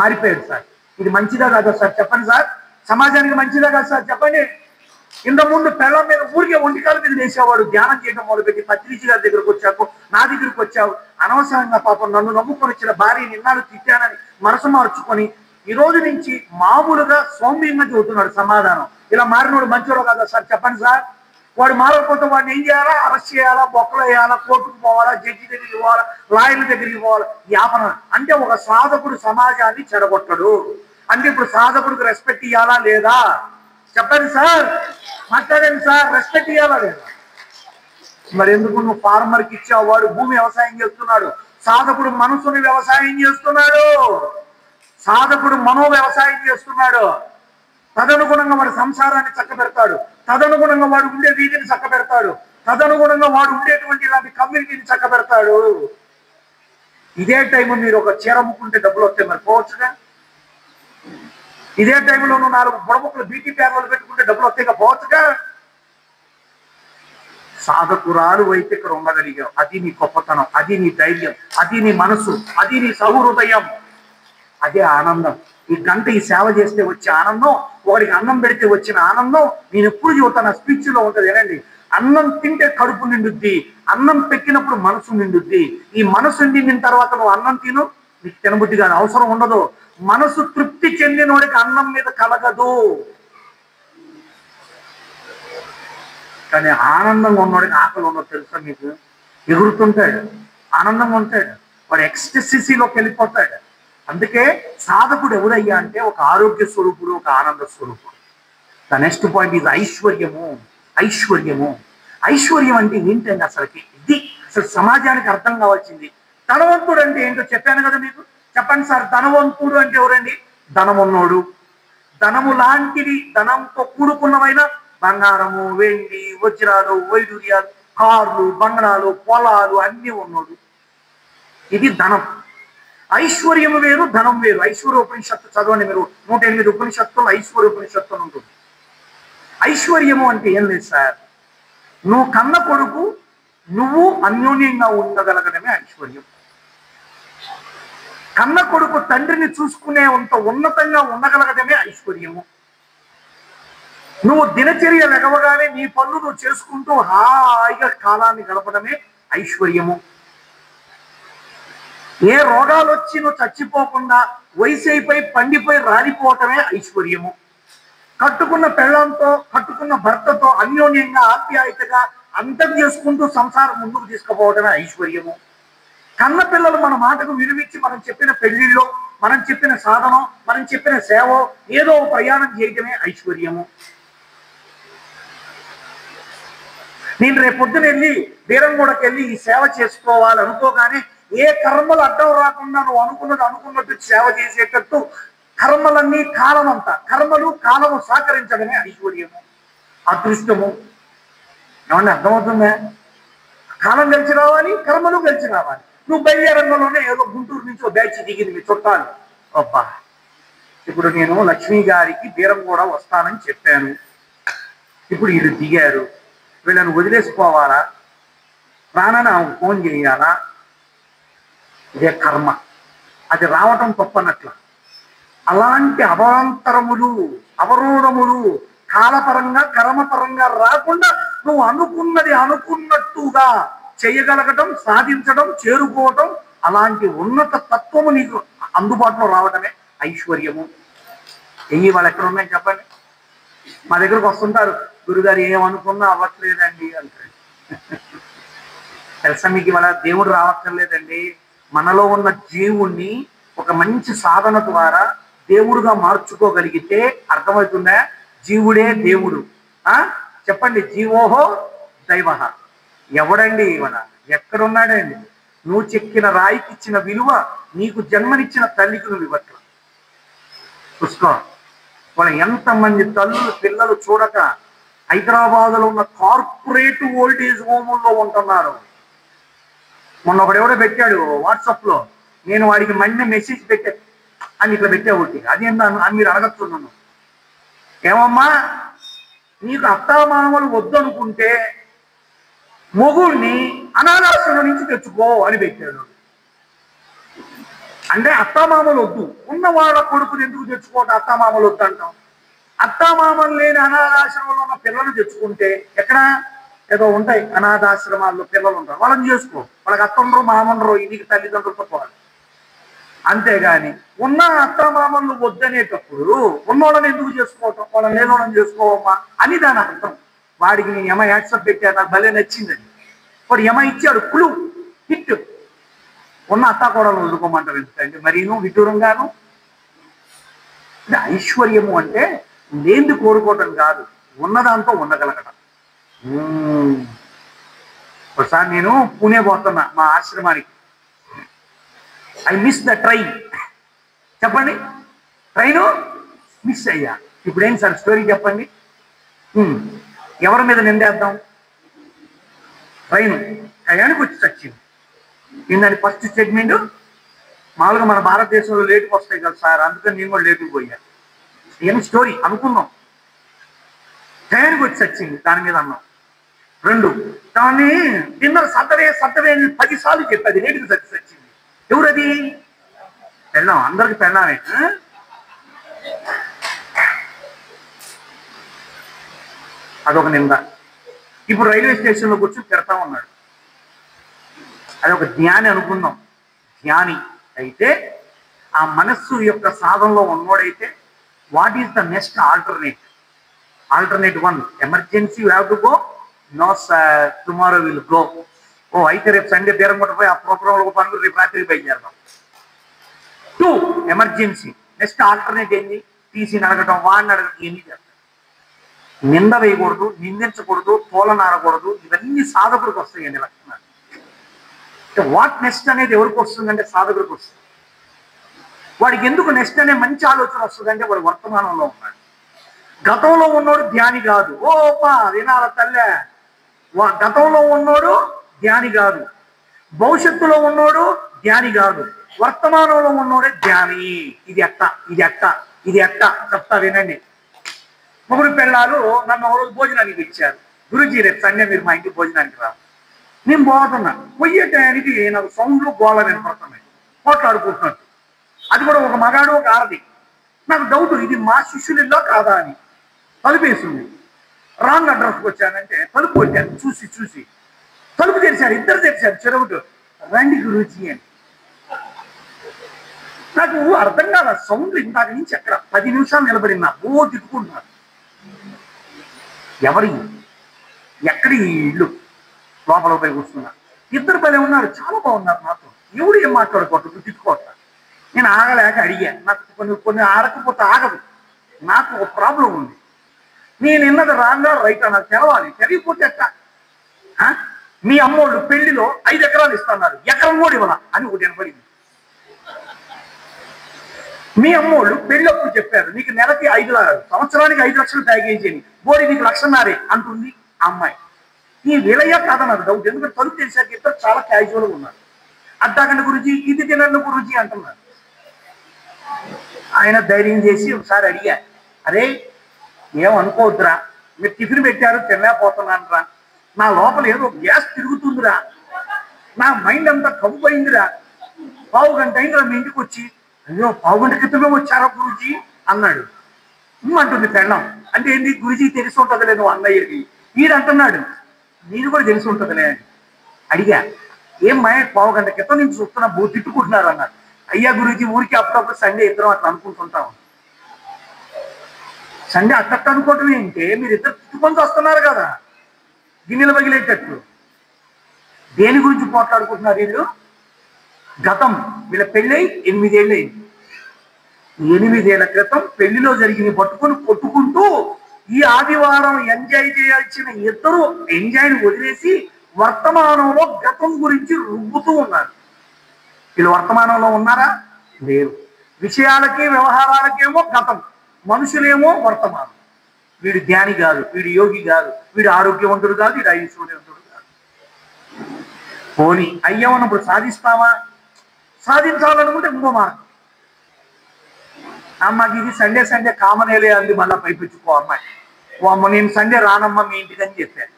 మారిపోయాడు సార్. ఇది మంచిదా కాదా సార్ చెప్పండి సార్? సమాజానికి మంచిదా కాదు సార్ చెప్పండి? ఇంతకుముందు పెళ్ళం మీద ఊరికే ఒంటికాల మీద వేసేవాడు, ధ్యానం చేయడం మొదలుపెట్టి పత్రిజీ గారి దగ్గరకు వచ్చాకు, నా దగ్గరకు వచ్చావు, అనవసరంగా పాపం నన్ను నమ్ముకొని వచ్చిన భార్య నిన్నాడు తిట్టానని మనసు మార్చుకొని ఈ రోజు నుంచి మామూలుగా సౌమ్యంగా చెబుతున్నాడు సమాధానం. ఇలా మారినోడు మంచివాడు కదా సార్ చెప్పండి సార్? వాడు మారకపోతే వాడిని ఏం చేయాలా? అరెస్ట్ చేయాలా, బొక్కలు వేయాలా, కోర్టుకు పోవాలా, జడ్జి దగ్గరికి పోవాలా, లాయర్ల దగ్గరికి పోవాలా, యాపన. అంటే ఒక సాధకుడు సమాజాన్ని చెడగొట్టడు. అంటే ఇప్పుడు సాధకుడికి రెస్పెక్ట్ ఇవ్వాలా లేదా చెప్పండి సార్? మాట్లాడండి సార్, రెస్పెక్ట్ ఇవ్వాలా లేదా? మరి ఎందుకు నువ్వు ఫార్మర్కి ఇచ్చావు? వాడు భూమి వ్యవసాయం చేస్తున్నాడు. సాధకుడు మనసుని వ్యవసాయం చేస్తున్నాడు, సాధకుడు మనో వ్యవసాయం చేస్తున్నాడు. తదనుగుణంగా వాడు సంసారాన్ని చక్కబెడతాడు, తదనుగుణంగా వాడు ఉండే వీధిని చక్కబెడతాడు, తదనుగుణంగా వాడు ఉండేటువంటి ఇలాంటి కమ్యూనిటీని చక్కబెడతాడు. ఇదే టైం మీరు ఒక చీర అమ్ముకుంటే డబ్బులు వస్తాయి, మరి పోవచ్చుగా. ఇదే టైంలో నువ్వు 4 బుడబుక్కలు బ్యూటీ పార్లర్లు పెట్టుకుంటే డబ్బులు వస్తాయిగా, పోవచ్చుగా. సాధకురాలు అయితే ఇక్కడ ఉండగలిగావు, అది నీ గొప్పతనం, అది నీ ధైర్యం, అది నీ మనసు, అది నీ సహృదయం, అదే ఆనందం. ఈ గంట ఈ సేవ చేస్తే వచ్చే ఆనందం, ఒకరికి అన్నం పెడితే వచ్చిన ఆనందం నేను ఎప్పుడు చెబుతాను, స్పీచ్ లో ఉంటుంది ఏనండి. అన్నం తింటే కడుపు నిండుద్ది, అన్నం పెట్టినప్పుడు మనసు నిండుద్ది. ఈ మనసు నిండిన తర్వాత నువ్వు అన్నం తిను, నీకు తినబుద్ధి కాదు, అవసరం ఉండదు. మనసు తృప్తి చెందినోడికి అన్నం మీద కలగదు. కానీ ఆనందంగా ఉన్నోడికి ఆకలి ఉండదు తెలుసా మీకు? ఎగురుతుంటాడు, ఆనందంగా ఉంటాడు, వాడు ఎక్స్టెసిలోకి వెళ్ళిపోతాడు. అందుకే సాధకుడు ఎవరయ్యా అంటే ఒక ఆరోగ్య స్వరూపుడు, ఒక ఆనంద స్వరూపుడు. ద నెక్స్ట్ పాయింట్ ఇది ఐశ్వర్యము. ఐశ్వర్యం అంటే ఏంటండి అసలుకి? ఇది అసలు సమాజానికి అర్థం కావాల్సింది. ధనవంతుడు అంటే ఏంటో చెప్పాను కదా మీకు. చెప్పండి సార్, ధనవంతుడు అంటే ఎవరండి? ధనమున్నోడు. ధనము లాంటిది, ధనంతో కూడుకున్నవైన బంగారము, వెండి, వజ్రాలు, వైడూర్యాలు, కార్లు, బంగ్లాలు, పొలాలు అన్నీ ఉన్నోడు. ఇది ధనం. ఐశ్వర్యము వేరు, ధనం వేరు. ఐశ్వర్య ఉపనిషత్తు చదవండి మీరు, 108 ఉపనిషత్తులు ఐశ్వర్య ఉపనిషత్తు ఉంటుంది. ఐశ్వర్యము అంటే ఏం లేదు సార్, నువ్వు కన్న కొడుకు నువ్వు అన్యోన్యంగా ఉండగలగడమే ఐశ్వర్యం. కన్న కొడుకు తండ్రిని చూసుకునేంత ఉన్నతంగా ఉండగలగడమే ఐశ్వర్యము. నువ్వు దినచర్య లెగవగానే నీ పనులు నువ్వు చేసుకుంటూ హాయిగా కాలాన్ని గడపడమే ఐశ్వర్యము. ఏ రోగాలు వచ్చి నువ్వు చచ్చిపోకుండా వయసు అయిపోయి పండిపోయి రాలిపోవటమే ఐశ్వర్యము. కట్టుకున్న పెళ్ళంతో, కట్టుకున్న భర్తతో అన్యోన్యంగా ఆప్యాయతగా అంతం చేసుకుంటూ సంసారం ముందుకు తీసుకుపోవటమే ఐశ్వర్యము. కన్న పిల్లలు మన మాటకు విలువిచ్చి మనం చెప్పిన పెళ్లిళ్ళు, మనం చెప్పిన సాధనం, మనం చెప్పిన సేవ ఏదో ప్రయాణం చేయటమే ఐశ్వర్యము. నేను రేపొద్దున వెళ్ళి బీరంగూడకి వెళ్ళి ఈ సేవ చేసుకోవాలి అనుకోగానే ఏ కర్మలు అడ్డం రాకుండా నువ్వు అనుకున్నట్టు సేవ చేసేటట్టు కర్మలన్నీ కర్మలు కాలము సహకరించడమే ఐశ్వర్యము, అదృష్టము. ఏమన్నా అర్థమవుతుందా? కాలం కలిసి రావాలి, కర్మలు కలిసి రావాలి. నువ్వు బయలుదేరంగంలోనే ఏదో గుంటూరు నుంచి ఓ బ్యాచ్ దిగింది మీ చుట్టాలు. అబ్బా, ఇప్పుడు నేను లక్ష్మి గారికి బీరంగూడ వస్తానని చెప్పాను, ఇప్పుడు వీళ్ళు దిగారు, వీళ్ళని వదిలేసిపోవాలా? ప్రాణాన్ని ఆమెకు ఫోన్ చేయాలా? ఇదే కర్మ. అది రావటం తప్పనట్ల. అలాంటి అవాంతరములు, అవరోధములు కాలపరంగా కర్మపరంగా రాకుండా నువ్వు అనుకున్నది అనుకున్నట్టుగా చేయగలగటం, సాధించడం, చేరుకోవటం, అలాంటి ఉన్నత తత్వము నీకు అందుబాటులో రావటమే ఐశ్వర్యము. వాళ్ళు ఎక్కడ ఉన్నాయి చెప్పండి. మా దగ్గరకు వస్తుంటారు, గురుగారు ఏమనుకున్నా అవ్వట్లేదండి అంటారు. తెలుసా మీకు ఇవాళ దేవుడు రావక్కర్లేదండి. మనలో ఉన్న జీవుణ్ణి ఒక మంచి సాధన ద్వారా దేవుడుగా మార్చుకోగలిగితే అర్థమవుతుందా? జీవుడే దేవుడు. చెప్పండి, జీవోహో దైవ. ఎవడండి ఇవాళ ఎక్కడున్నాడండి? నువ్వు చెక్కిన రాయికి ఇచ్చిన విలువ నీకు జన్మనిచ్చిన తల్లికి నువ్వు ఇవ్వట్ల. చూసుకో, వాళ్ళ ఎంతమంది తల్లులు పిల్లలు చూడక హైదరాబాద్లో ఉన్న కార్పొరేట్ ఓల్డేజ్ హోముల్లో ఉంటున్నారు. మొన్న ఒకడెవడో పెట్టాడు వాట్సాప్లో, నేను వాడికి మళ్ళీ మెసేజ్ పెట్టా అని ఇట్లా పెట్టా ఒకటి. అదేంటని అని మీరు అడగచ్చున్నాను. ఏమమ్మా, నీకు అత్తామామలు వద్దనుకుంటే మొగుడిని అనాథాశ్రమం నుంచి తెచ్చుకో అని పెట్టాడు. అంటే అత్తామామలు వద్దు, ఉన్న వాళ్ళ కొడుకుని ఎందుకు తెచ్చుకోవటం? అత్తామామలు వద్దు అంటాం. అత్తామామలు లేని అనాథాశ్రమంలో ఉన్న పిల్లలు తెచ్చుకుంటే, ఎక్కడ ఏదో ఉంటాయి అనాథాశ్రమాల్లో పిల్లలు ఉంటారు, వాళ్ళని చేసుకో. వాళ్ళకి అత్తండ్రు మామనరు, ఇంటికి తల్లిదండ్రులతో పోవాలి. అంతేగాని ఉన్న అత్తామామలు వద్దనేటప్పుడు ఉన్నోళ్ళని ఎందుకు చేసుకోవటం? వాళ్ళని లేనోళ్ళని చేసుకోవమ్మా అని దాని అర్థం. వాడికి నేను ఎమ యాక్సెప్ట్ పెట్టా, నాకు భలే నచ్చిందని. వాడు ఎమ ఇచ్చాడు, క్లూ హిట్. ఉన్న అత్తాకోడలు వదులుకోమంటారు ఎందుకంటే మరీను విదూరంగాను. ఐశ్వర్యము అంటే లేనిది కోరుకోవటం కాదు, ఉన్నదాంతో ఉండగలగటం. ఒకసారి నేను పూణే పోతున్నా మా ఆశ్రమానికి. I miss the train. చెప్పండి, ట్రైను మిస్ అయ్యా. ఇప్పుడు ఏంటి సార్ స్టోరీ చెప్పండి. ఎవరి మీద నిందేద్దాం? ట్రైన్ టయానికి వచ్చి చచ్చింది. ఏంటంటే ఫస్ట్ స్టేట్మెంట్, మామూలుగా మన భారతదేశంలో లేటుకు వస్తాయి కదా సార్, అందుకని నేను కూడా లేటుకు పోయా. ఏం స్టోరీ అనుకున్నాం. టయానికి వచ్చి చచ్చింది, దాని మీద అన్నాం. 2, కానీ డిన్నర్ సత్తవే అని 10 సార్లు చెప్పేది, లేటుకు చచ్చింది. ఎవరది? పెళ్ళాం, అందరికి పెళ్ళామే. అదొక నింద. ఇప్పుడు రైల్వే స్టేషన్లో కూర్చొని తిడతా ఉన్నాడు. అది ఒక జ్ఞాని అనుకుందాం. జ్ఞాని అయితే ఆ మనస్సు యొక్క సాధనలో ఉన్నోడైతే what is the next alternate? Alternate 1, emergency you have to go, no tomorrow will go. అయితే రేపు సండే బీరం కొట్టపోయి ఆ ప్రోగ్రాంలో పనులు రేపు రాత్రికి బయలుదేరదాం. 2, ఎమర్జెన్సీ. నెక్స్ట్ ఆల్టర్నేట్ ఏంటి? తీసి అడగటం, వాడిని అడగటం, ఎన్ని చేస్తాం. నింద వేయకూడదు, నిందించకూడదు, తోలనాడకూడదు. ఇవన్నీ సాధకుడికి వస్తాయండి లక్షణాలు. వాట్ నెక్స్ట్ అనేది ఎవరికి వస్తుందంటే సాధకుడికి వస్తుంది. వాడికి ఎందుకు నెక్స్ట్ అనే మంచి ఆలోచన వస్తుందంటే వాడు వర్తమానంలో ఉన్నాడు. గతంలో ఉన్నోడు ధ్యాని కాదు. ఓపా వినాల తల్లే, గతంలో ఉన్నోడు ధ్యాని కాదు, భవిష్యత్తులో ఉన్నోడు ధ్యాని కాదు, వర్తమానంలో ఉన్నోడే ధ్యాని. ఇది ఎట్ట చెప్తా వినండి. ముగ్గురు పిల్లలు నన్ను ఒక రోజు భోజనానికి ఇచ్చారు. గురుజీ రేపు సండే మీరు మా ఇంటికి భోజనానికి రా. నేను పోతున్నా, పోయే టయానికి నాకు సౌండ్లు గోళ వినపడుతున్నాయి, పోట్లాడుకుంటున్నట్టు. అది కూడా ఒక మగాడు ఒక ఆడది. నాకు డౌట్, ఇది మా శిష్యులిల్లో కాదా అని. తలుపేసింది. రాంగ్ అడ్రస్కి వచ్చానంటే తలుపు కొట్టాను. చూసి తలుపు తెరిచారు, ఇద్దరు తెరిచారు చెరువుడు. రండి గురూజీ అని. నాకు అర్థం కాదు, సౌండ్లు ఇందాక నుంచి ఎక్కడ 10 నిమిషాలు నిలబడినా తిట్టుకుంటున్నారు. ఎవరి ఎక్కడి ఇల్లు? లోపల పోయి కూర్చున్నారు. ఇద్దరు పని ఉన్నారు, చాలా బాగున్నారు. నాతో ఎవడు ఏం మాట్లాడుకోవట్లేదు, తిట్టుకోవట్లేదు. నేను ఆగలేక అడిగా. నాకు కొన్ని ఆడకపోతే ఆగదు. నాకు ఒక ప్రాబ్లం ఉంది. నేను ఎన్నది రాంగా రైటా నాకు తెలవాలి. తెలియకపోతే ఎట్లా? మీ అమ్మోళ్ళు పెళ్లిలో 5 ఎకరాలు ఇస్తున్నారు, ఎకరం కూడా ఇవ్వాల అని ఒకటి వినపడింది. మీ అమ్మోళ్ళు పెళ్ళప్పుడు చెప్పారు, నీకు నెలకి 5 సంవత్సరానికి 5 లక్షలు ప్యాకేజ్ అని, బోడి నీకు 1,50,000 అంటుంది ఆ అమ్మాయి. ఈ విలయ కాదా నాకు డౌట్. ఎందుకంటే తలుపు తెలిసాక ఇద్దరు చాలా క్యాజువల్గా ఉన్నారు. అడ్డాగంట గురించి ఇది తినండి గురించి అంటున్నారు. ఆయన ధైర్యం చేసి ఒకసారి అడిగా, అరే ఏమనుకోవద్దురా, మీరు టిఫిన్ పెట్టారు తినలేకపోతున్నాను రా, నా లోపల ఏదో గ్యాస్ తిరుగుతుందిరా, నా మైండ్ అంతా కవ్వుపోయిందిరా, పావు గంట అయింది మీ ఇంటికి వచ్చి, అయ్యో పావు గంట క్రితమే వచ్చారా గురూజీ అన్నాడు. అంటుంది పెళ్ళం. అంటే ఏంటి, గురూజీ తెలిసి ఉంటుందిలే నువ్వు అన్నయ్యకి. వీడు అంటున్నాడు నీరు కూడా తెలిసి ఉంటుందిలే అని. అడిగా, ఏం మాయ పావు గంట క్రితం నుంచి చూస్తున్నా తిట్టుకుంటున్నారు అన్నాడు. అయ్యా గురూజీ ఊరికి అప్పుడప్పుడు సండే ఇద్దరం అట్లా అనుకుంటుంటాం. సండే అట్ట అనుకోవటం ఏంటి, మీరు ఇద్దరు తిట్టుకొని వస్తున్నారు కదా గిన్నెలు పగిలేటట్టు. దేని గురించి పోట్లాడుకుంటున్నారు వీళ్ళు? గతం. వీళ్ళ పెళ్ళై 8 ఏళ్ళు అయింది. 8 ఏళ్ల క్రితం పెళ్లిలో జరిగింది పట్టుకొని కొట్టుకుంటూ ఈ ఆదివారం ఎంజాయ్ చేయాల్సిన ఇద్దరు ఎంజాయ్ని వదిలేసి వర్తమానంలో గతం గురించి రుబ్బుతూ ఉన్నారు. వీళ్ళు వర్తమానంలో ఉన్నారా? లేరు. విషయాలకి వ్యవహారాలకేమో గతం, మనుషులేమో వర్తమానం. వీడు ధ్యాని కాదు, వీడు యోగి కాదు, వీడు ఆరోగ్యవంతుడు కాదు, వీడు ఐశ్వర్యవంతుడు కాదు. పోనీ అయ్యామన్నప్పుడు సాధిస్తావా? సాధించాలనుకుంటే ఇంకో మార్గం. అమ్మకి ఇది సండే సండే కామనేలే అంది, మళ్ళీ పైపించుకో అమ్మాయి. ఓ అమ్మ నేను సండే రానమ్మ మీ ఇంటికి అని చెప్పాను.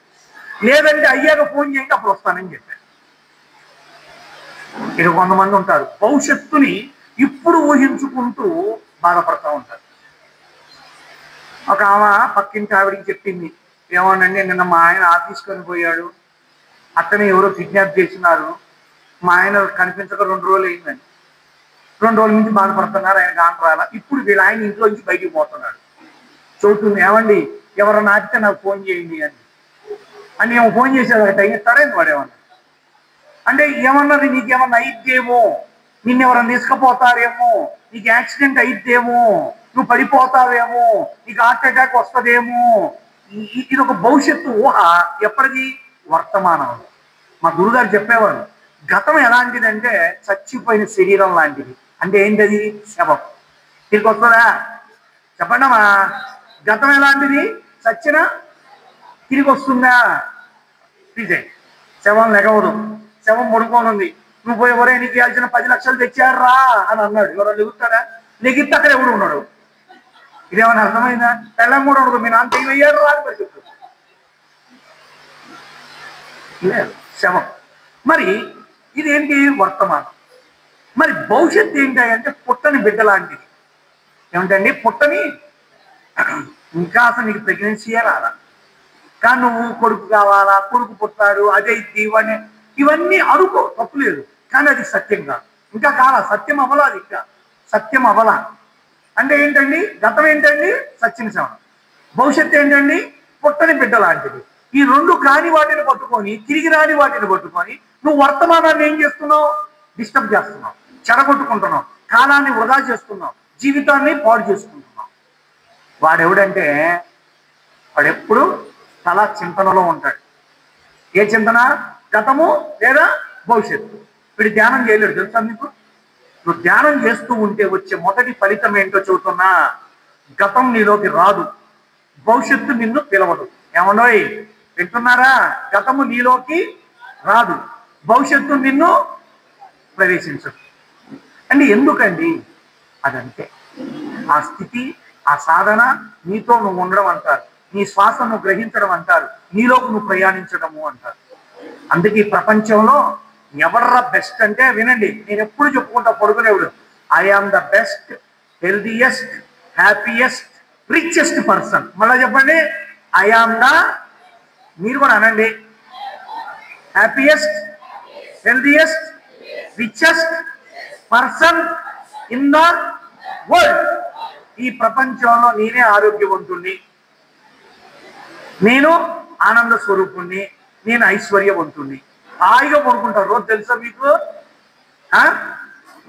లేదంటే అయ్యాక ఫోన్ చేయండి అప్పుడు వస్తానని చెప్పాను. ఇక కొంతమంది ఉంటారు భవిష్యత్తుని ఇప్పుడు ఊహించుకుంటూ బాధపడతా ఉంటారు. ఒక ఆమె పక్కింటి ఆవిడికి చెప్పింది, ఏమోనండి నిన్న మా ఆయన ఆఫీస్కొని పోయాడు, అతనే ఎవరో కిడ్నాప్ చేసినారు, మా ఆయన కనిపించక 2 రోజులు అయిందని. 2 రోజుల నుంచి బాధపడుతున్నారు, ఆయన కాంట్రాల. ఇప్పుడు వీళ్ళు ఆయన ఇంట్లో నుంచి బయటికి పోతున్నాడు. చూస్తుంది, ఏమండి ఎవరన్నా ఆపితే నాకు ఫోన్ చేయండి అని ఏమో ఫోన్ చేసేది. అక్కడ ఇస్తాడేంటి వాడు ఏమన్నా అంటే ఏమన్నది, నీకేమన్నా అయిద్దేమో, నిన్నెవరన్నా తీసుకుపోతారేమో, నీకు యాక్సిడెంట్ అయిద్దేమో, నువ్వు పడిపోతావేమో, నీకు హార్ట్ అటాక్ వస్తుందేమో. ఇది ఒక భవిష్యత్తు ఊహ. ఎప్పటిది? వర్తమానం. మా గురుగారు చెప్పేవారు, గతం ఎలాంటిదంటే చచ్చిపోయిన శరీరం లాంటిది. అంటే ఏంటది? శవం. తిరిగి వస్తుందా? చెప్పండమ్మా. గతం ఎలాంటిది? చచ్చిన తిరిగి వస్తుందా? తీసే. శవం లెగవదు, శవం ముడుకోనుంది. నువ్వు పోయి ఎవరే నీకు ఇవ్వాల్సిన 10 లక్షలు తెచ్చారా అని అన్నాడు. ఎవరో లెగుతారా? లెగితే అక్కడ ఎవడు ఉన్నాడు. ఇదేమన్నా అర్థమైందా? తెల్లం కూడా ఉండదు. మీ నాన్న తెగి వెయ్యాడు రా అని మరి చెప్తాడు. లేదు, శవం. మరి ఇదేంటి? వర్తమానం. మరి భవిష్యత్తు ఏంటి అంటే పుట్టని బిడ్డ లాంటిది. ఏమిటండి? పుట్టని ఇంకా అసలు నీకు ప్రెగ్నెన్సీయే రాదా, కానీ నువ్వు కొడుకు కావాలా, కొడుకు పుట్టాడు, అదే ఇవన్నీ అనుకో, తప్పులేదు. కానీ అది సత్యం కాదు. ఇంకా కాలా, సత్యం అవ్వలా. అది ఇంకా సత్యం అవ్వలా. అంటే ఏంటండి? గతం ఏంటండి? సత్యం శవం. భవిష్యత్తు ఏంటండి? పుట్టని బిడ్డ లాంటిది. ఈ 2 కాని వాటిని పట్టుకొని, తిరిగి రాని వాటిని పట్టుకొని నువ్వు వర్తమానాన్ని ఏం చేస్తున్నావు? డిస్టర్బ్ చేస్తున్నావు, చెడగొట్టుకుంటున్నావు, కాలాన్ని వృధా చేస్తున్నావు, జీవితాన్ని పాడు చేసుకుంటున్నావు. వాడెవడంటే వాడెప్పుడు తల చింతనలో ఉంటాడు. ఏ చింతన? గతము లేదా భవిష్యత్తు. వీడు ధ్యానం చేయలేడు. తెలుసా మీకు? నువ్వు ధ్యానం చేస్తూ ఉంటే వచ్చే మొదటి ఫలితం ఏంటో చెబుతున్నా. గతం నీలోకి రాదు, భవిష్యత్తు నిన్ను పిలవదు. ఏమన్నోయ్, వింటున్నారా? గతము నీలోకి రాదు, భవిష్యత్తు నిన్ను ప్రవేశించదు. అంటే ఎందుకండి? అదంతే. ఆ స్థితి, ఆ సాధన నీతో నువ్వు ఉండడం అంటారు, నీ శ్వాసను గ్రహించడం అంటారు, నీలోకి నువ్వు ప్రయాణించడము అంటారు. అందుకే ఈ ప్రపంచంలో ఎవర్రా బెస్ట్ అంటే, వినండి, నేను ఎప్పుడు చెప్పుకుంటా పడుకునేవాడు, I am the best, healthiest, happiest, richest person. మళ్ళా చెప్పండి, ఐ ఆమ్ ద, మీరు కూడా అనండి, happiest, healthiest, richest person in the world. ఈ ప్రపంచంలో నేనే ఆరోగ్యవంతుణ్ణి, నేను ఆనంద స్వరూపుణ్ణి, నేను ఐశ్వర్యవంతుణ్ణి. హాయిగా పడుకుంటారు రోజు. తెలుసా మీకు?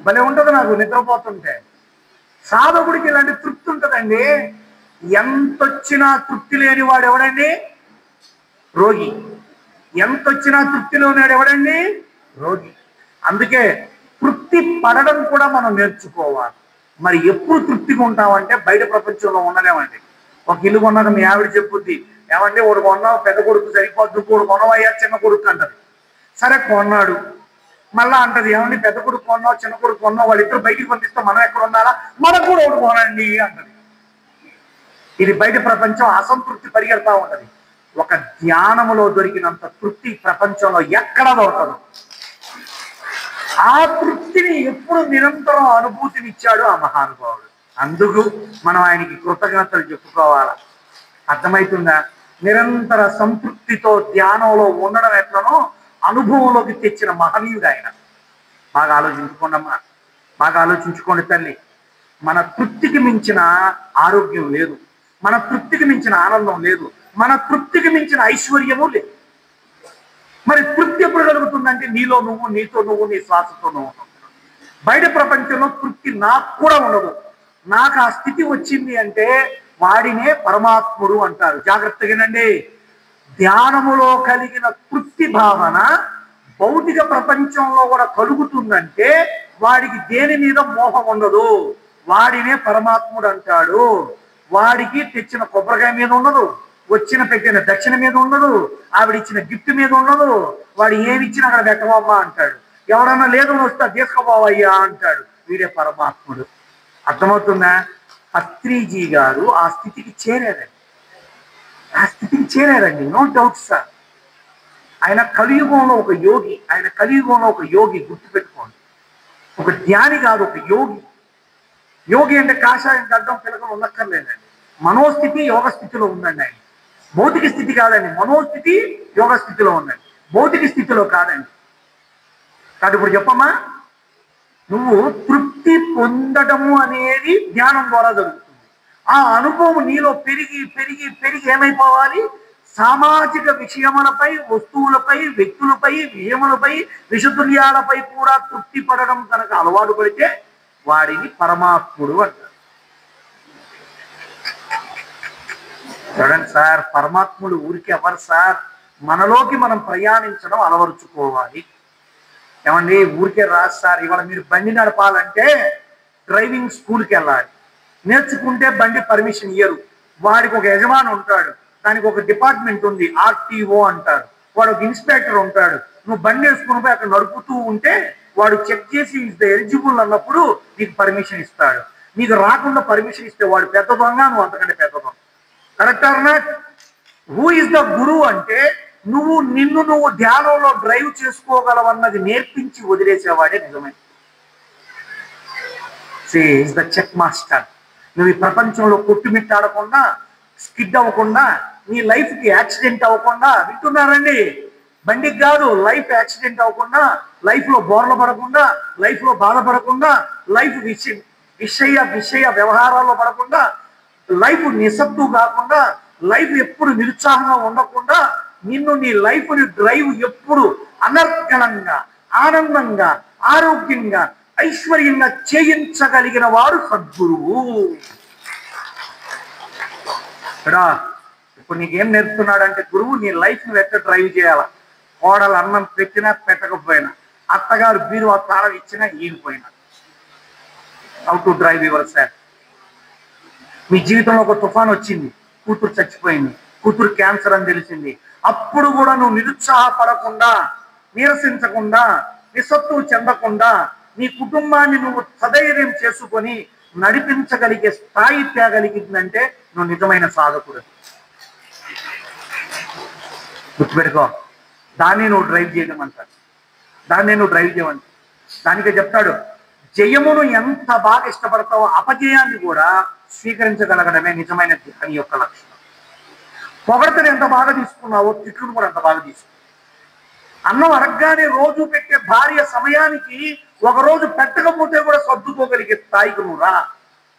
భలే ఉంటుంది నాకు నిద్రపోతుంటే. సాధకుడికి ఇలాంటి తృప్తి ఉంటుందండి. ఎంతొచ్చినా తృప్తి లేని వాడు ఎవడండి? రోగి. ఎంతొచ్చినా తృప్తిలో ఉన్నాడు ఎవడండి? రోగి. అందుకే తృప్తి పడడం కూడా మనం నేర్చుకోవాలి. మరి ఎప్పుడు తృప్తిగా ఉంటామంటే బయట ప్రపంచంలో ఉండలేమండి. ఒక ఇల్లు కొన్నాక మీ ఆవిడ చెప్పుద్ది, ఏమంటే ఒకడు కొన్నావు, పెద్ద కొడుకు సరిపోద్దు, ఒకడు కొనవయ్యా చిన్న కొడుకు అంటది. సరే కొన్నాడు, మళ్ళా అంటది, ఏమండి పెద్ద కొడుకు కొన్నావు, చిన్న కొడుకు కొన్నావు, వాళ్ళిద్దరు బయటికి పంపిస్తే మనం ఎక్కడ ఉండాలా, మనకు కూడా ఒకటి కొనండి అంటది. ఇది బయట ప్రపంచం అసంతృప్తి పరిగెడతా ఉంటది. ఒక ధ్యానములో దొరికినంత తృప్తి ప్రపంచంలో ఎక్కడ దొరకదు. ఆ తృప్తిని ఎప్పుడు నిరంతరం అనుభూతినిచ్చాడు ఆ మహానుభావుడు. అందుకు మనం ఆయనకి కృతజ్ఞతలు చెప్పుకోవాలా. అర్థమవుతుందా? నిరంతర సంతృప్తితో ధ్యానంలో ఉండడం ఎట్లనో అనుభవంలోకి తెచ్చిన మహనీయుడు ఆయన. బాగా ఆలోచించుకోండమ్మా, బాగా ఆలోచించుకోండి తల్లి. మన తృప్తికి మించిన ఆరోగ్యం లేదు, మన తృప్తికి మించిన ఆనందం లేదు, మన తృప్తికి మించిన ఐశ్వర్యము లేదు. మరి తృప్తి ఎప్పుడు కలుగుతుందంటే నీలో నువ్వు, నీతో నువ్వు, నీ శ్వాసతో నువ్వు. బయట ప్రపంచంలో తృప్తి నాకు కూడా ఉండదు. నాకు ఆ స్థితి వచ్చింది అంటే వాడినే పరమాత్ముడు అంటారు. జాగ్రత్తగానండి. ధ్యానములో కలిగిన తృప్తి భావన భౌతిక ప్రపంచంలో కూడా కలుగుతుందంటే వాడికి దేని మీద మోహం ఉండదు, వాడినే పరమాత్ముడు అంటాడు. వాడికి తెచ్చిన కొబ్బరికాయ మీద ఉండదు, వచ్చిన పెట్టిన దక్షిణ మీద ఉండదు, ఆవిడిచ్చిన గిఫ్ట్ మీద ఉండదు. వాడు ఏమిచ్చినా అక్కడ పెట్టవమ్మా అంటాడు. ఎవడన్నా లేదు వస్తా తీసుకోపోవయ్యా అంటాడు. వీడే పరమాత్ముడు. అర్థమవుతుందా? పత్రిజీ గారు ఆ స్థితికి చేరారండి, ఆ స్థితికి చేరారండి, నో డౌట్ సార్. ఆయన కలియుగంలో ఒక యోగి, ఆయన కలియుగంలో ఒక యోగి, గుర్తుపెట్టుకోండి. ఒక ధ్యాని కాదు, ఒక యోగి. యోగి అంటే కాషాయం గడ్డం పిలకలు ఉండక్కర్లేదండి. మనోస్థితి యోగ స్థితిలో ఉందండి ఆయన. భౌతిక స్థితి కాదండి, మనోస్థితి యోగ స్థితిలో ఉందండి, భౌతిక స్థితిలో కాదండి. కాదు ఇప్పుడు చెప్పమ్మా, నువ్వు తృప్తి పొందడము అనేది ధ్యానం ద్వారా జరుగుతుంది. ఆ అనుభవం నీలో పెరిగి పెరిగి పెరిగి ఏమైపోవాలి? సామాజిక విషయములపై, వస్తువులపై, వ్యక్తులపై, విషయములపై, విషతుల్యాలపై కూడా తృప్తి పడడం కనుక అలవాటు పడితే వాడిని పరమాత్ముడు అంటారు. చూడండి సార్, పరమాత్ముడు ఊరికి ఎవరు సార్? మనలోకి మనం ప్రయాణించడం అలవరుచుకోవాలి. ఏమండి ఊరికే రాదు సార్. ఇవాళ మీరు బండి నడపాలంటే డ్రైవింగ్ స్కూల్కి వెళ్ళాలి. నేర్చుకుంటే బండి పర్మిషన్ ఇయ్యరు. వాడికి ఒక యజమాని ఉంటాడు, దానికి ఒక డిపార్ట్మెంట్ ఉంది, ఆర్టీఓ అంటారు. వాడు ఒక ఇన్స్పెక్టర్ ఉంటాడు. నువ్వు బండి వేసుకుని పోయి అక్కడ నడుపుతూ ఉంటే వాడు చెక్ చేసి ఇస్ ఎలిజిబుల్ అన్నప్పుడు నీకు పర్మిషన్ ఇస్తాడు. నీకు రాకుండా పర్మిషన్ ఇస్తే వాడు పెద్ద దొంగ, నువ్వు అంతకంటే పెద్ద దొంగ. Correct or not? Who is the గురువు అంటే నువ్వు నిన్ను నువ్వు ధ్యానంలో డ్రైవ్ చేసుకోగలవన్నది నేర్పించి వదిలేసేవాడే నిజమే. Is the check master. నువ్వు ఈ ప్రపంచంలో కొట్టుమిట్టాడకుండా, స్కిడ్ అవ్వకుండా, నీ లైఫ్కి యాక్సిడెంట్ అవ్వకుండా, వింటున్నారండి? బండికి కాదు, లైఫ్ యాక్సిడెంట్ అవ్వకుండా, లైఫ్లో బోర్ల పడకుండా, లైఫ్లో బాధపడకుండా, లైఫ్ విషయ వ్యవహారాల్లో పడకుండా, లైఫ్ నిస్సత్తు కాకుండా, లైఫ్ ఎప్పుడు నిరుత్సాహంగా ఉండకుండా, నిన్ను నీ లైఫ్ని డ్రైవ్ ఎప్పుడు అనర్గళంగా, ఆనందంగా, ఆరోగ్యంగా, ఐశ్వర్యంగా చేయించగలిగిన వాడు సద్గురువు. ఇప్పుడు నీకేం నేర్పుతున్నాడంటే గురువు, నీ లైఫ్ని ఎట్లా డ్రైవ్ చేయాల. కోడలు అన్నం పెట్టినా పెట్టకపోయినా, అత్తగారు బీరువా తాళం ఇచ్చినా ఈగిపోయినా, how to drive yourself. మీ జీవితంలో ఒక తుఫాన్ వచ్చింది, కూతురు చచ్చిపోయింది, కూతురు క్యాన్సర్ అని తెలిసింది. అప్పుడు కూడా నువ్వు నిరుత్సాహపడకుండా, నీరసించకుండా, నిస్సత్తు చెందకుండా నీ కుటుంబాన్ని నువ్వు సధైర్యం చేసుకొని నడిపించగలిగే స్థాయి తేగలిగిందంటే నువ్వు నిజమైన సాధకుడు. గుర్తుపెట్టుకో, దాన్ని నువ్వు డ్రైవ్ చేయమంటాడు, దాన్ని నువ్వు డ్రైవ్ చేయమంటాడు. దానికే చెప్తాడు, జయమును ఎంత బాగా ఇష్టపడతావో అపజయాన్ని కూడా స్వీకరించగలగడమే నిజమైన ధ్యాని యొక్క లక్షణం. పొగడతను ఎంత బాగా తీసుకున్నావో తిట్టును కూడా అంత బాగా తీసుకున్నావు. అన్నం అడగగానే రోజు పెట్టే భార్య సమయానికి ఒకరోజు పెట్టకపోతే కూడా సర్దుకోగలిగే స్థాయికి నువ్వు రా.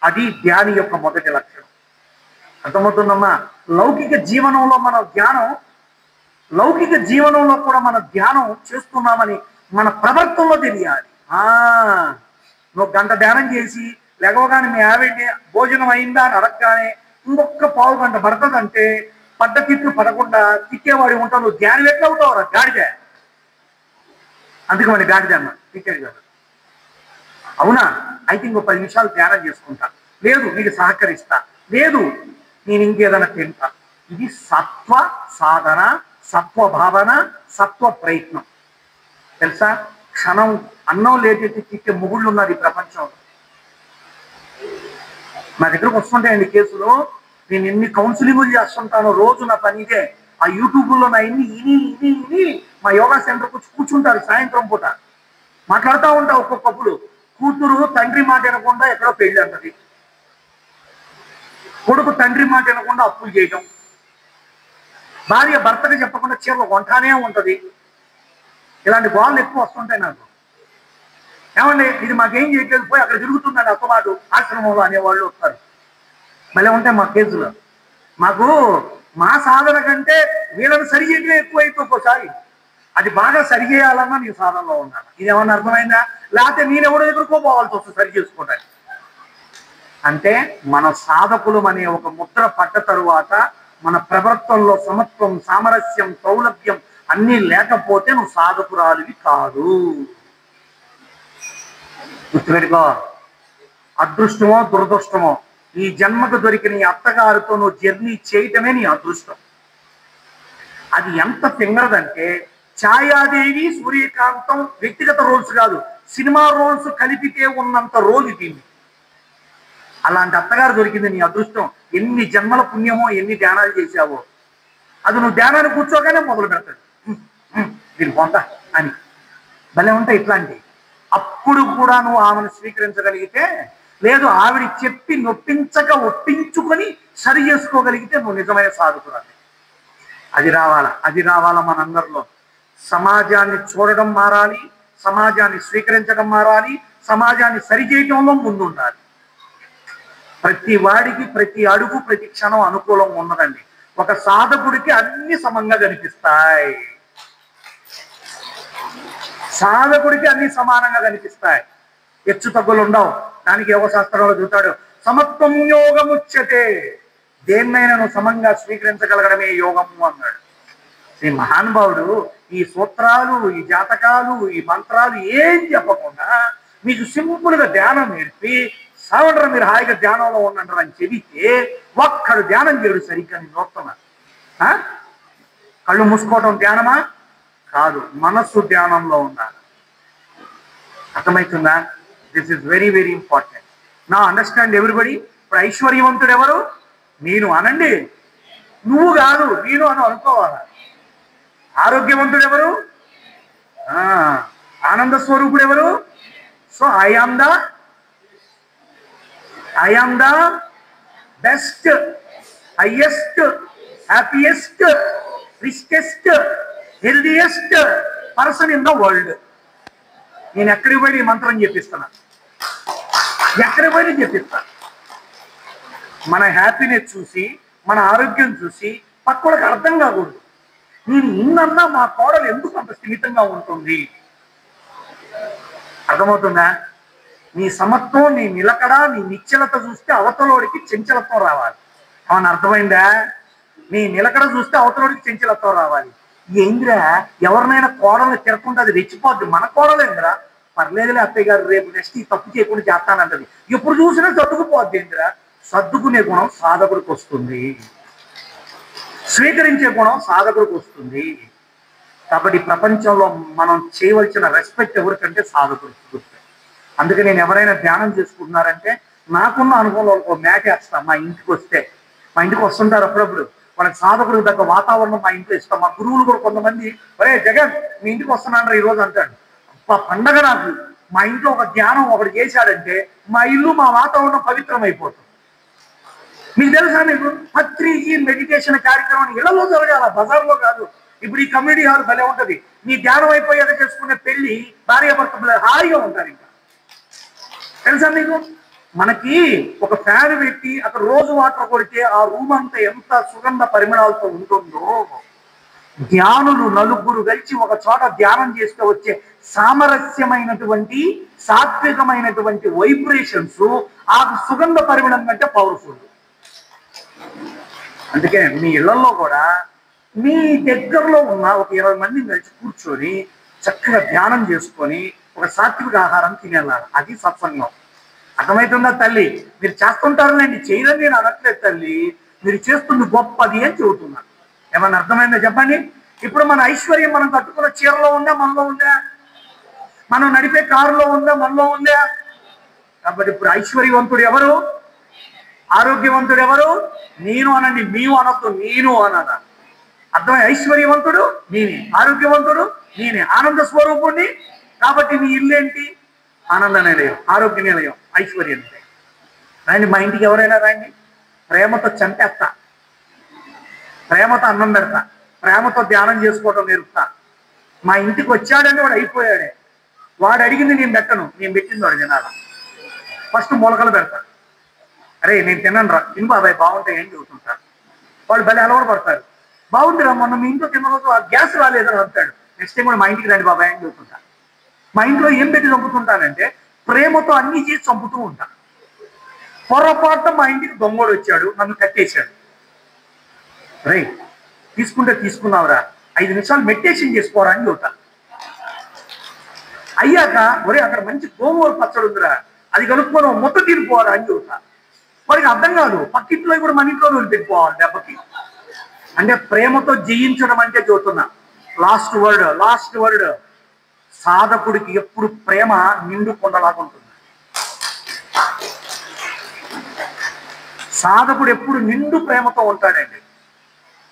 అది ధ్యాని యొక్క మొదటి లక్షణం. అర్థమవుతుందమ్మా? లౌకిక జీవనంలో మన ధ్యానం, లౌకిక జీవనంలో కూడా మన ధ్యానం చేస్తున్నామని మన ప్రవర్తనలో తెలియాలి. నువ్వు గంట ధ్యానం చేసి లేవగానే మీ ఆవిడ్ని భోజనం అయిందా అని అడగగానే ఇంకొక పావు గంట పడుతుందంటే పడ్డ తిట్లు పడకుండా తిట్టేవాడి ఉంటావు. నువ్వు ధ్యానం ఎట్లా అవుతావురా గాడిద? అందుకే వాడి గాడిద అన్న తిట్టాడు కదా. అవునా? అయితే ఇంకో 10 నిమిషాలు ధ్యానం చేసుకుంటా, లేదు నీకు సహకరిస్తా, లేదు నేను ఇంకేదైనా తింటా. ఇది సత్వ సాధన, సత్వ భావన, సత్వ ప్రయత్నం. తెలుసా? క్షణం అన్నం లేదైతే తిట్టే మొగుళ్ళు ఉన్నారు ఈ ప్రపంచంలో. నా దగ్గరకు వస్తుంటాయండి కేసులు. నేను ఎన్ని కౌన్సిలింగ్లు చేస్తుంటానో రోజు. నా పని ఇదే. ఆ యూట్యూబ్లో నా ఇని ఇని ఇని ఇని మా యోగా సెంటర్కి వచ్చి కూర్చుంటారు సాయంత్రం పూట. మాట్లాడుతూ ఉంటావు. ఒక్కొక్కప్పుడు కూతురు తండ్రి మాట వినకుండా ఎక్కడో పెళ్లి అంటది, కొడుకు తండ్రి మాట వినకుండా అప్పులు చేయటం, భార్య భర్తకి చెప్పకుండా చీరలు కొంటానే ఉంటది. ఇలాంటి గోళ్ళు ఎక్కువ వస్తుంటాయి నాకు. ఏమండి ఇది మాకేం చేయట్లేదు, పోయి అక్కడ తిరుగుతుందండి అత్తమాటు ఆశ్రమంలో అనేవాళ్ళు వస్తారు. మళ్ళీ ఉంటాయి మా కేసులో. మాకు మా సాధన కంటే వీళ్ళని సరి చేయటమే ఎక్కువైతే ఒక్కోసారి అది బాగా సరి చేయాలన్నా నీ సాధనలో ఉండాలి. ఇదేమన్నా అర్థమైందా? లేకపోతే నేనెవడో ఎదుర్కోపోవాల్సి వస్తుంది సరి చేసుకోవడానికి. అంటే మన సాధకులం అనే ఒక ముద్ర పడ్డ తరువాత మన ప్రవర్తనలో సమత్వం, సామరస్యం, సౌలభ్యం అన్నీ లేకపోతే నువ్వు సాధకురాలివి కాదు. గుర్తుపెట్టుకో. అదృష్టమో దురదృష్టమో ఈ జన్మకు దొరికిన ఈ అత్తగారితో నువ్వు జర్నీ చేయటమే నీ అదృష్టం. అది ఎంత తింగరదంటే ఛాయాదేవి, సూర్యకాంతం వ్యక్తిగత రోల్స్ కాదు, సినిమా రోల్స్ కలిపితే ఉన్నంత రోల్ దీన్ని. అలాంటి అత్తగారు దొరికింది నీ అదృష్టం. ఎన్ని జన్మల పుణ్యమో, ఎన్ని ధ్యానాలు చేశావో. అది నువ్వు ధ్యానాన్ని కూర్చోగానే మొదలు పెడతాడు దీని పొంద అని. భలే ఉంటాయి ఇట్లాంటి. అప్పుడు కూడా నువ్వు ఆమెను స్వీకరించగలిగితే, లేదు ఆవిడ చెప్పి నొప్పించక ఒప్పించుకొని సరి చేసుకోగలిగితే నువ్వు నిజమైన సాధకురాలి. అది రావాలా మనందరిలో. సమాజాన్ని చూడడం మారాలి, సమాజాన్ని స్వీకరించడం మారాలి, సమాజాన్ని సరిచేయటంలో ముందుండాలి. ప్రతి వాడికి ప్రతి అడుగు ప్రతి క్షణం అనుకూలం ఉన్నదండి. ఒక సాధకుడికి అన్ని సమంగా కనిపిస్తాయి. సాధకుడికి అన్ని సమానంగా కనిపిస్తాయి, హెచ్చు తగ్గులు ఉండవు. దానికి యోగ శాస్త్రంలో చూస్తాడు సమత్వం యోగముచ్యతే. దేన్నైనా నువ్వు సమంగా స్వీకరించగలగడమే యోగము అన్నాడు. ఈ మహానుభావుడు ఈ సూత్రాలు, ఈ జాతకాలు, ఈ మంత్రాలు ఏం చెప్పకుండా మీకు సింపుల్గా ధ్యానం నేర్పి సావండ్ర మీరు హాయిగా ధ్యానంలో ఉండంటారు అని చెబితే ఒక్కడు ధ్యానం చేయడు సరిగ్గా. నేను చూస్తున్నా. కళ్ళు మూసుకోవడం ధ్యానమా? కాదు, మనస్సు ధ్యానంలో ఉండాలి. అర్థమవుతుందా? This is very very important. నా అండర్స్టాండ్ ఎవ్రీబడి. ఇప్పుడు ఐశ్వర్యవంతుడు ఎవరు? నేను అనండి, నువ్వు కాదు నేను అని అనుకోవాలి. ఆరోగ్యవంతుడు ఎవరు? ఆనంద స్వరూపుడు ఎవరు? So I am the best, highest, happiest, richest, healthiest person in the world. నేను ఎక్కడికి పోయి ఈ మంత్రం చెప్పిస్తున్నా, ఎక్కడికి పోయి చెప్పిస్తాను. మన హ్యాపీనెస్ చూసి, మన ఆరోగ్యం చూసి పక్కడికి అర్థం కాకూడదు. నేను ఇన్నన్నా మా కోడలు ఎందుకు అంత స్థిమితంగా ఉంటుంది. అర్థమవుతుందా? నీ సమత్వం, నీ నిలకడ, నీ నిశ్చలత చూస్తే అవతలోడికి చంచలత్వం రావాలి. అవును, అర్థమైందా? నీ నిలకడ చూస్తే అవతలోడికి చంచలత్వం రావాలి. ఏంద్రా ఎవరినైనా కోడల్ని తిరగకుండా అది రెచ్చిపోద్ది. మన కోడలేంద్రా పర్లేదులే అత్తయ్య గారు రేపు నెక్స్ట్ ఈ తప్పు చేయకుండా చేస్తానంటది. ఎప్పుడు చూసినా సర్దుకుపోద్ది. ఏంద్రా సర్దుకునే గుణం సాధకుడికి వస్తుంది, స్వీకరించే గుణం సాధకుడికి వస్తుంది. కాబట్టి ప్రపంచంలో మనం చేయవలసిన రెస్పెక్ట్ ఎవరికంటే సాధకుడికి. అందుకే నేను ఎవరైనా ధ్యానం చేసుకుంటున్నారంటే నాకున్న అనుభవంలో ఒక మ్యాట్ వేస్తా. మా ఇంటికి వస్తే, మా ఇంటికి వస్తుంటారు అప్పుడప్పుడు, వాళ్ళకి సాధకుడికి తగ్గ వాతావరణం మా ఇంట్లో ఇస్తాం. మా గురువులు కూడా కొంతమంది ఒరే జగన్ మీ ఇంటికి వస్తున్నాను ఈ రోజు అంటాడు. పండగ నాకు. మా ఇంట్లో ఒక ధ్యానం ఒకటి చేశాడంటే మా ఇల్లు, మా వాతావరణం పవిత్రం అయిపోతుంది. మీకు తెలుసా? మీకు పత్రిజీ మెడిటేషన్ కార్యక్రమం ఇళ్లలో జరగాల, బజార్లో కాదు. ఇప్పుడు ఈ కమ్యూనిటీ హాల్ భలే ఉంటది. నీ ధ్యానం అయిపోయాక చేసుకునే పెళ్లి భార్య భర్త హాయిగా ఉంటారు. ఇంకా తెలుసా మీకు? మనకి ఒక ఫ్యాన్ పెట్టి అక్కడ రోజు వాటర్ కొడితే ఆ రూమ్ అంతా ఎంత సుగంధ పరిమళాలతో ఉంటుందో. ధ్యానులు నలుగురు కలిసి ఒక చోట ధ్యానం చేస్తే వచ్చే సామరస్యమైనటువంటి, సాత్వికమైనటువంటి వైబ్రేషన్స్ ఆ సుగంధ పరిమళం కంటే పవర్ఫుల్. అందుకే మీ ఇళ్లలో కూడా మీ దగ్గరలో ఉన్న ఒక 20 మందిని కలిసి కూర్చొని చక్కగా ధ్యానం చేసుకొని ఒక సాత్విక ఆహారం తినేలాగా, అది సత్సంగం. అర్థమవుతుందా తల్లి? మీరు చేస్తుంటారులేండి, చేయరని నేను అనట్లేదు తల్లి, మీరు చేస్తుంది గొప్పది అని చెబుతున్నాను. ఏమన్నా అర్థమైందా చెప్పండి? ఇప్పుడు మన ఐశ్వర్యం మనం కట్టుకున్న చీరలో ఉందా, మనలో ఉందా? మనం నడిపే కారులో ఉందా, మనలో ఉందా? కాబట్టి ఇప్పుడు ఐశ్వర్యవంతుడు ఎవరు? ఆరోగ్యవంతుడు ఎవరు? నేను అనండి, మేము అనొద్దు, నేను అనదా. అర్థమై? ఐశ్వర్యవంతుడు నేనే, ఆరోగ్యవంతుడు నేనే, ఆనంద స్వరూపుణ్ణి కాబట్టి నీ ఇల్లు ఏంటి? ఆనంద నిలయం, ఆరోగ్య నిలయం, ఐశ్వర్య నిలయం. రండి మా ఇంటికి, ఎవరైనా రండి. ప్రేమతో చంపేస్తా, ప్రేమతో అన్నం పెడతా, ప్రేమతో ధ్యానం చేసుకోవడం నేర్పుతా. మా ఇంటికి వచ్చాడని వాడు అయిపోయాడే. వాడు అడిగింది నేను పెట్టను, నేను పెట్టింది వాడు తినాల. ఫస్ట్ మొలకలు పెడతా. అరే నేను తినను రా, తిను బాబాయ్ బాగుంటాయి ఏం చెబుతుంటా. వాడు భలే అలవాటు పడతారు. బాగుందిరా, మొన్న మీ ఇంట్లో తినరోజు ఆ గ్యాస్ రాలేదని అంటాడు. నెక్స్ట్ టైం కూడా మా ఇంటికి రండి బాబాయ్ అని చెబుతుంటా. మా ఇంట్లో ఏం పెట్టి చంపుతుంటానంటే ప్రేమతో అన్ని చేసి చంపుతూ ఉంటా. పొరపాటున మా ఇంటికి దొంగోడు వచ్చాడు, నన్ను కట్టేశాడు. రే తీసుకుంటే తీసుకున్నావురా, 5 నిమిషాలు మెడిటేషన్ చేసుకోరా అని చెబుతా. అయ్యాక ఒరే అక్కడ మంచి గోంగూర పచ్చడి ఉందిరా, అది కలుపుకొని మొత్తం తిరిగిపోవాలా అని చెబుతా. వాడికి అర్థం కాదు, పక్కింట్లో కూడా మన ఇంట్లో వదిలిపెట్టిపోవాలి దెబ్బకి. అంటే ప్రేమతో జయించడం అంటే చెబుతున్నా. లాస్ట్ వర్డ్, సాధకుడికి ఎప్పుడు ప్రేమ నిండు కొండలాగా ఉంటుంది. సాధకుడు ఎప్పుడు నిండు ప్రేమతో ఉంటాడండి.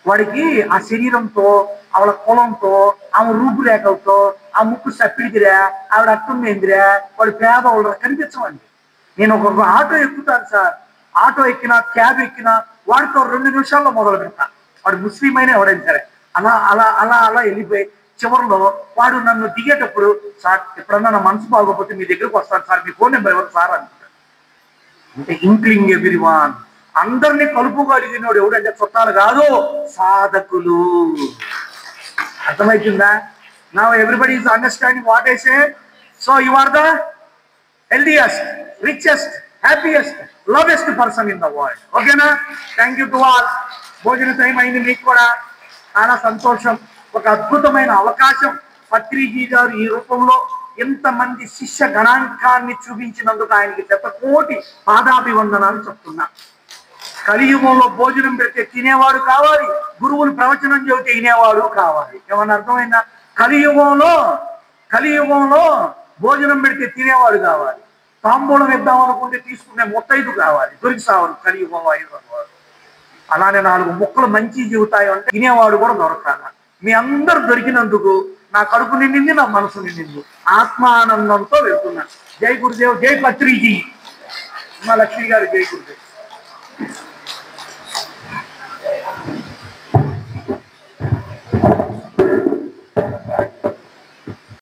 వాడికి ఆ శరీరంతో, ఆవిడ కులంతో, ఆమె రూపురేఖలతో, ఆ ముక్కు సప్పిడిదిరా, ఆవిడ అట్టుందేందిరా, వాడు పేదవాళ్ళు కనిపించమండి. నేను ఒక ఆటో ఎక్కుతాను సార్, ఆటో ఎక్కినా క్యాబ్ ఎక్కినా వాడితో 2 నిమిషాల్లో మొదలు పెడతా. వాడు ముస్లిం అయినా ఎవడైనా సరే అలా అలా అలా అలా వెళ్ళిపోయి చివరిలో వాడు నన్ను దిగేటప్పుడు, సార్ ఎప్పుడన్నా నా మనసు బాగోకపోతే మీ దగ్గరకు వస్తాను సార్, మీ ఫోన్ నెంబర్ ఎవరు సార్ అంటాడు. అంటే ఇంక్లింగ్ ఎవ్రీవన్, అందరినీ కలుపుగలిగినోడు ఎవడంటే చుట్టాలు కాదు, సాధకులు. అర్థమవుతుందా? Now everybody is understanding what I say. So you are the healthiest, richest, happiest, lovest person in the world. ఓకేనా? Thank you to all. భోజన టైం అయింది, మీకు కూడా చాలా సంతోషం. ఒక అద్భుతమైన అవకాశం. పత్రిజీ గారు ఈ రూపంలో ఎంతమంది శిష్య గణాంకాన్ని చూపించినందుకు ఆయనకి 100 కోటి పాదాభివందనాలు చెప్తున్నా. కలియుగంలో భోజనం పెడితే తినేవాడు కావాలి, గురువులు ప్రవచనం చెబితే వినేవాడు కావాలి. ఏమన్నా అర్థమైందా? కలియుగంలో భోజనం పెడితే తినేవాడు కావాలి, తాంబూలం ఇద్దాం అనుకుంటే తీసుకునే ముత్తైదు కావాలి, దొరికి సావరు కలియుగంలో 5 వాడు. అలానే 4 ముక్కలు మంచి జీవుతాయి అంటే తినేవాడు కూడా దొరకాలి. మీ అందరు దొరికినందుకు నా కడుపు నిండింది, నా మనసు నిండింది. ఆత్మానందంతో వెళ్తున్నా. జై గురుదేవ్, జై పత్రిజీ. మా లక్ష్మి గారు జై గురుదేవ్.